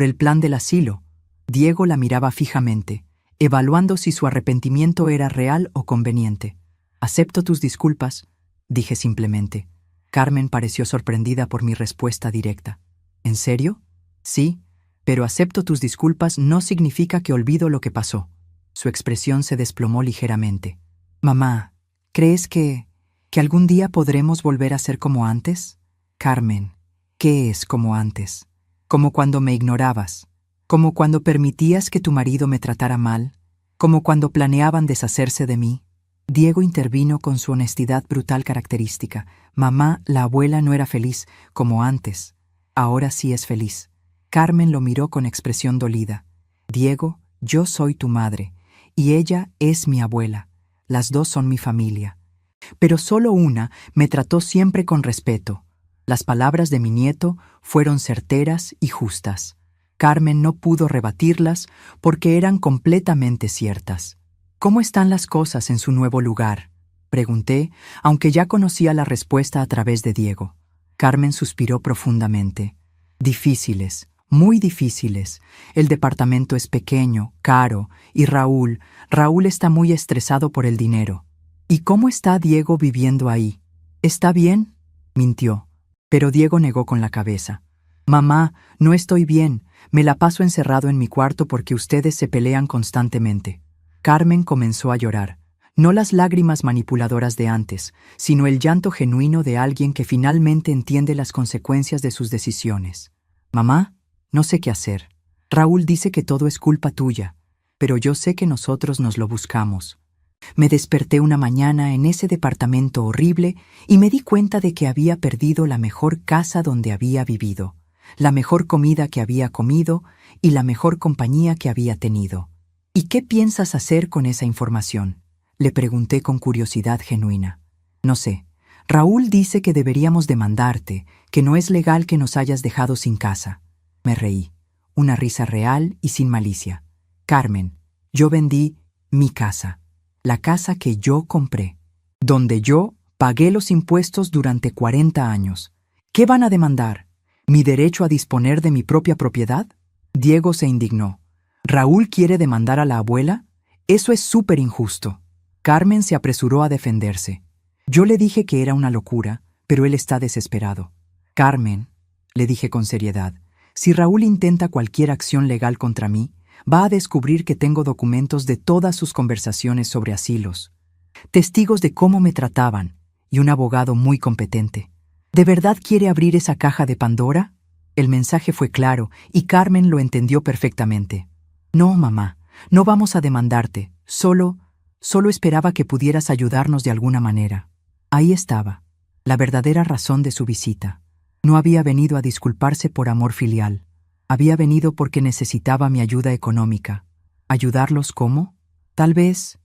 el plan del asilo». Diego la miraba fijamente, evaluando si su arrepentimiento era real o conveniente. «Acepto tus disculpas», dije simplemente. Carmen pareció sorprendida por mi respuesta directa. «¿En serio?» «Sí, pero acepto tus disculpas no significa que olvido lo que pasó». Su expresión se desplomó ligeramente. «Mamá, ¿crees que algún día podremos volver a ser como antes?» «Carmen, ¿qué es como antes? Como cuando me ignorabas, como cuando permitías que tu marido me tratara mal, como cuando planeaban deshacerse de mí». Diego intervino con su honestidad brutal característica. «Mamá, la abuela no era feliz, como antes. Ahora sí es feliz». Carmen lo miró con expresión dolida. «Diego, yo soy tu madre, y ella es mi abuela. Las dos son mi familia. Pero solo una me trató siempre con respeto». Las palabras de mi nieto fueron certeras y justas. Carmen no pudo rebatirlas porque eran completamente ciertas. «¿Cómo están las cosas en su nuevo lugar?», pregunté, aunque ya conocía la respuesta a través de Diego. Carmen suspiró profundamente. «Difíciles, muy difíciles. El departamento es pequeño, caro, y Raúl está muy estresado por el dinero». «¿Y cómo está Diego viviendo ahí?» «¿Está bien?», mintió, pero Diego negó con la cabeza. «Mamá, no estoy bien. Me la paso encerrado en mi cuarto porque ustedes se pelean constantemente». Carmen comenzó a llorar. No las lágrimas manipuladoras de antes, sino el llanto genuino de alguien que finalmente entiende las consecuencias de sus decisiones. Mamá, no sé qué hacer. Raúl dice que todo es culpa tuya, pero yo sé que nosotros nos lo buscamos. Me desperté una mañana en ese departamento horrible y me di cuenta de que había perdido la mejor casa donde había vivido, la mejor comida que había comido y la mejor compañía que había tenido. ¿Y qué piensas hacer con esa información?, le pregunté con curiosidad genuina. No sé. Raúl dice que deberíamos demandarte, que no es legal que nos hayas dejado sin casa. Me reí, una risa real y sin malicia. Carmen, yo vendí mi casa, la casa que yo compré, donde yo pagué los impuestos durante 40 años. ¿Qué van a demandar? ¿Mi derecho a disponer de mi propia propiedad? Diego se indignó. ¿Raúl quiere demandar a la abuela? Eso es súper injusto. Carmen se apresuró a defenderse. Yo le dije que era una locura, pero él está desesperado. Carmen, le dije con seriedad, si Raúl intenta cualquier acción legal contra mí, va a descubrir que tengo documentos de todas sus conversaciones sobre asilos, testigos de cómo me trataban y un abogado muy competente. ¿De verdad quiere abrir esa caja de Pandora? El mensaje fue claro y Carmen lo entendió perfectamente. No, mamá, no vamos a demandarte, solo esperaba que pudieras ayudarnos de alguna manera. Ahí estaba, la verdadera razón de su visita. No había venido a disculparse por amor filial. Había venido porque necesitaba mi ayuda económica. ¿Ayudarlos cómo? Tal vez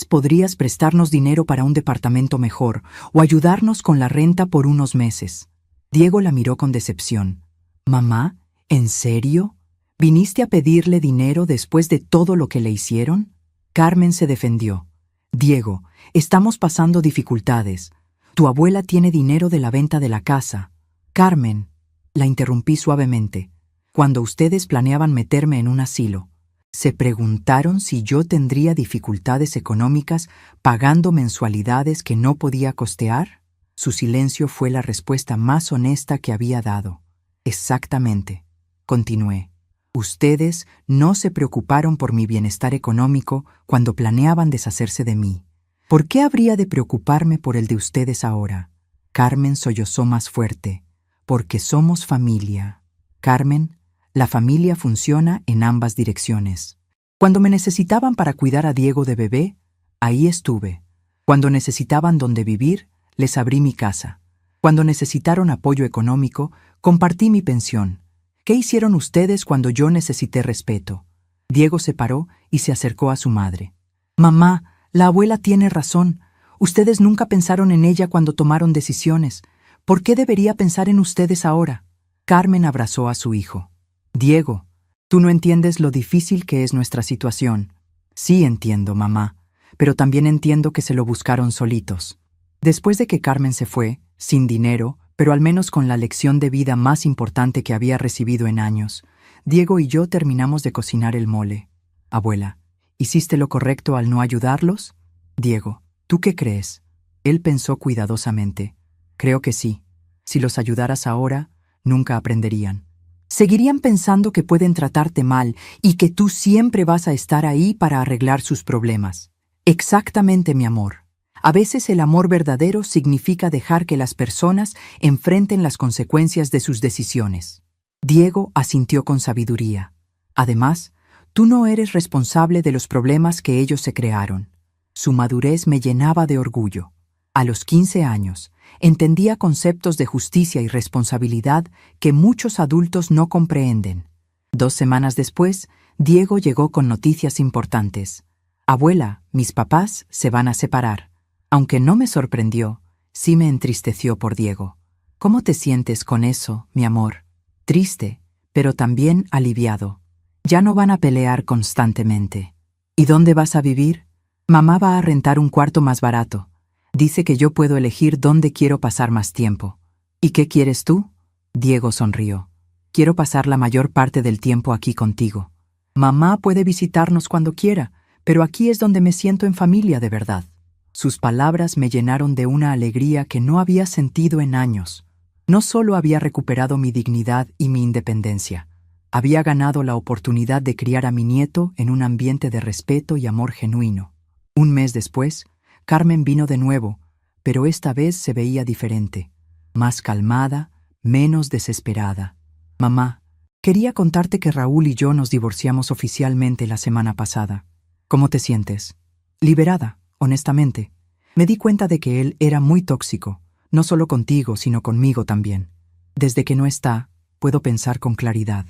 podrías prestarnos dinero para un departamento mejor o ayudarnos con la renta por unos meses. Diego la miró con decepción. Mamá, ¿en serio? ¿Viniste a pedirle dinero después de todo lo que le hicieron? Carmen se defendió. Diego, estamos pasando dificultades. Tu abuela tiene dinero de la venta de la casa. Carmen, la interrumpí suavemente. Cuando ustedes planeaban meterme en un asilo, ¿se preguntaron si yo tendría dificultades económicas pagando mensualidades que no podía costear? Su silencio fue la respuesta más honesta que había dado. Exactamente, continué. Ustedes no se preocuparon por mi bienestar económico cuando planeaban deshacerse de mí. ¿Por qué habría de preocuparme por el de ustedes ahora? Carmen sollozó más fuerte. Porque somos familia. Carmen, la familia funciona en ambas direcciones. Cuando me necesitaban para cuidar a Diego de bebé, ahí estuve. Cuando necesitaban dónde vivir, les abrí mi casa. Cuando necesitaron apoyo económico, compartí mi pensión. ¿Qué hicieron ustedes cuando yo necesité respeto? Diego se paró y se acercó a su madre. Mamá, la abuela tiene razón. Ustedes nunca pensaron en ella cuando tomaron decisiones. ¿Por qué debería pensar en ustedes ahora? Carmen abrazó a su hijo. Diego, tú no entiendes lo difícil que es nuestra situación. Sí entiendo, mamá, pero también entiendo que se lo buscaron solitos. Después de que Carmen se fue, sin dinero, pero al menos con la lección de vida más importante que había recibido en años, Diego y yo terminamos de cocinar el mole. Abuela, ¿hiciste lo correcto al no ayudarlos? Diego, ¿tú qué crees? Él pensó cuidadosamente. Creo que sí. Si los ayudaras ahora, nunca aprenderían. Seguirían pensando que pueden tratarte mal y que tú siempre vas a estar ahí para arreglar sus problemas. Exactamente, mi amor. A veces el amor verdadero significa dejar que las personas enfrenten las consecuencias de sus decisiones. Diego asintió con sabiduría. Además, tú no eres responsable de los problemas que ellos se crearon. Su madurez me llenaba de orgullo. A los 15 años, entendía conceptos de justicia y responsabilidad que muchos adultos no comprenden. 2 semanas después, Diego llegó con noticias importantes. Abuela, mis papás se van a separar. Aunque no me sorprendió, sí me entristeció por Diego. ¿Cómo te sientes con eso, mi amor? Triste, pero también aliviado. Ya no van a pelear constantemente. ¿Y dónde vas a vivir? Mamá va a rentar un cuarto más barato. Dice que yo puedo elegir dónde quiero pasar más tiempo. ¿Y qué quieres tú? Diego sonrió. Quiero pasar la mayor parte del tiempo aquí contigo. Mamá puede visitarnos cuando quiera, pero aquí es donde me siento en familia de verdad. Sus palabras me llenaron de una alegría que no había sentido en años. No solo había recuperado mi dignidad y mi independencia, había ganado la oportunidad de criar a mi nieto en un ambiente de respeto y amor genuino. Un mes después, Carmen vino de nuevo, pero esta vez se veía diferente, más calmada, menos desesperada. Mamá, quería contarte que Raúl y yo nos divorciamos oficialmente la semana pasada. ¿Cómo te sientes? Liberada, honestamente. Me di cuenta de que él era muy tóxico, no solo contigo, sino conmigo también. Desde que no está, puedo pensar con claridad.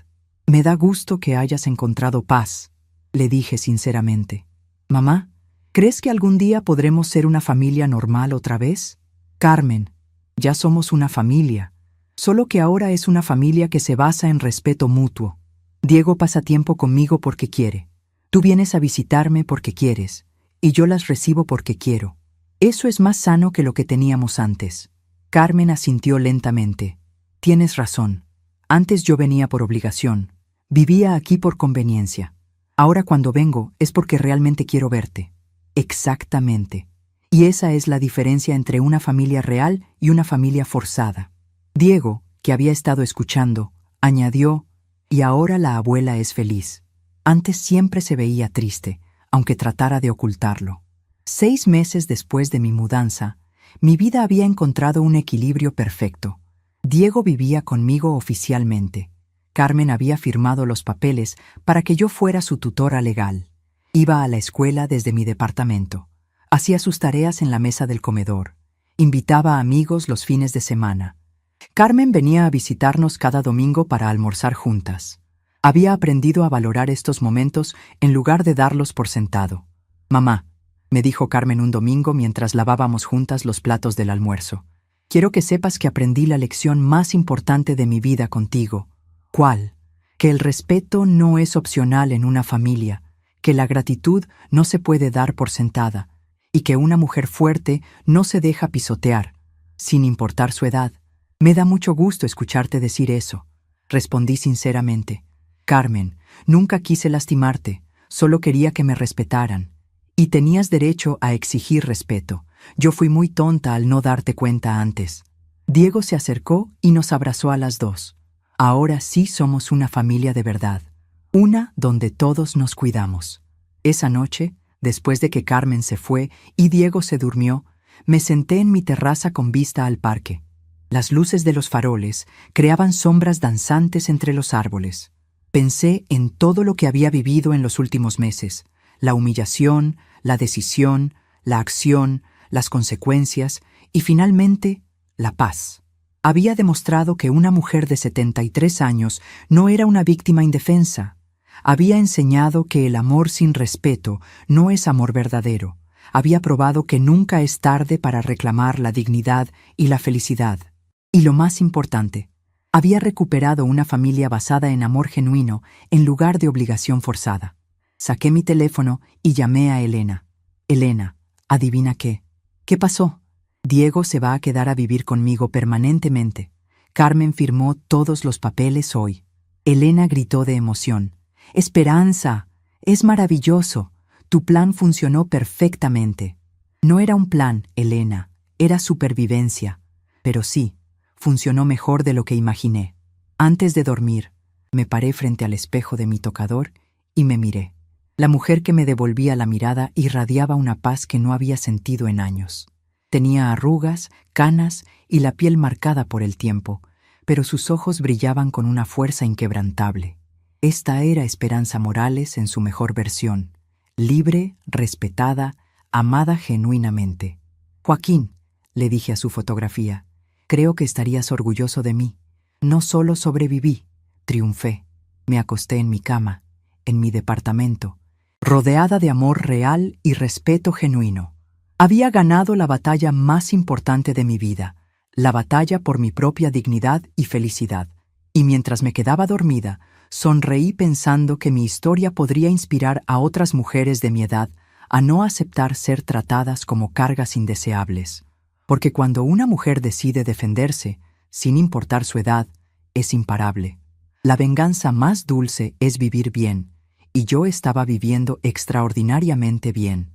Me da gusto que hayas encontrado paz, le dije sinceramente. Mamá, ¿crees que algún día podremos ser una familia normal otra vez? Carmen, ya somos una familia, solo que ahora es una familia que se basa en respeto mutuo. Diego pasa tiempo conmigo porque quiere. Tú vienes a visitarme porque quieres, y yo las recibo porque quiero. Eso es más sano que lo que teníamos antes. Carmen asintió lentamente. Tienes razón. Antes yo venía por obligación. Vivía aquí por conveniencia. Ahora cuando vengo es porque realmente quiero verte. Exactamente. Y esa es la diferencia entre una familia real y una familia forzada. Diego, que había estado escuchando, añadió, y ahora la abuela es feliz. Antes siempre se veía triste, aunque tratara de ocultarlo. 6 meses después de mi mudanza, mi vida había encontrado un equilibrio perfecto. Diego vivía conmigo oficialmente. Carmen había firmado los papeles para que yo fuera su tutora legal. Iba a la escuela desde mi departamento. Hacía sus tareas en la mesa del comedor. Invitaba a amigos los fines de semana. Carmen venía a visitarnos cada domingo para almorzar juntas. Había aprendido a valorar estos momentos en lugar de darlos por sentado. Mamá, me dijo Carmen un domingo mientras lavábamos juntas los platos del almuerzo. Quiero que sepas que aprendí la lección más importante de mi vida contigo. ¿Cuál? Que el respeto no es opcional en una familia, que la gratitud no se puede dar por sentada, y que una mujer fuerte no se deja pisotear, sin importar su edad. Me da mucho gusto escucharte decir eso. Respondí sinceramente. Carmen, nunca quise lastimarte, solo quería que me respetaran. Y tenías derecho a exigir respeto. Yo fui muy tonta al no darte cuenta antes. Diego se acercó y nos abrazó a las dos. Ahora sí somos una familia de verdad. Una donde todos nos cuidamos. Esa noche, después de que Carmen se fue y Diego se durmió, me senté en mi terraza con vista al parque. Las luces de los faroles creaban sombras danzantes entre los árboles. Pensé en todo lo que había vivido en los últimos meses. La humillación, la decisión, la acción, las consecuencias y finalmente, la paz. Había demostrado que una mujer de 73 años no era una víctima indefensa. Había enseñado que el amor sin respeto no es amor verdadero. Había probado que nunca es tarde para reclamar la dignidad y la felicidad. Y lo más importante, había recuperado una familia basada en amor genuino en lugar de obligación forzada. Saqué mi teléfono y llamé a Elena. Elena, ¿adivina qué? ¿Qué pasó? Diego se va a quedar a vivir conmigo permanentemente. Carmen firmó todos los papeles hoy. Elena gritó de emoción. ¡Esperanza! ¡Es maravilloso! Tu plan funcionó perfectamente. No era un plan, Elena, era supervivencia. Pero sí, funcionó mejor de lo que imaginé. Antes de dormir, me paré frente al espejo de mi tocador y me miré. La mujer que me devolvía la mirada irradiaba una paz que no había sentido en años. Tenía arrugas, canas y la piel marcada por el tiempo, pero sus ojos brillaban con una fuerza inquebrantable. Esta era Esperanza Morales en su mejor versión, libre, respetada, amada genuinamente. Joaquín, le dije a su fotografía, creo que estarías orgulloso de mí. No solo sobreviví, triunfé. Me acosté en mi cama, en mi departamento, rodeada de amor real y respeto genuino. Había ganado la batalla más importante de mi vida, la batalla por mi propia dignidad y felicidad. Y mientras me quedaba dormida, sonreí pensando que mi historia podría inspirar a otras mujeres de mi edad a no aceptar ser tratadas como cargas indeseables. Porque cuando una mujer decide defenderse, sin importar su edad, es imparable. La venganza más dulce es vivir bien, y yo estaba viviendo extraordinariamente bien.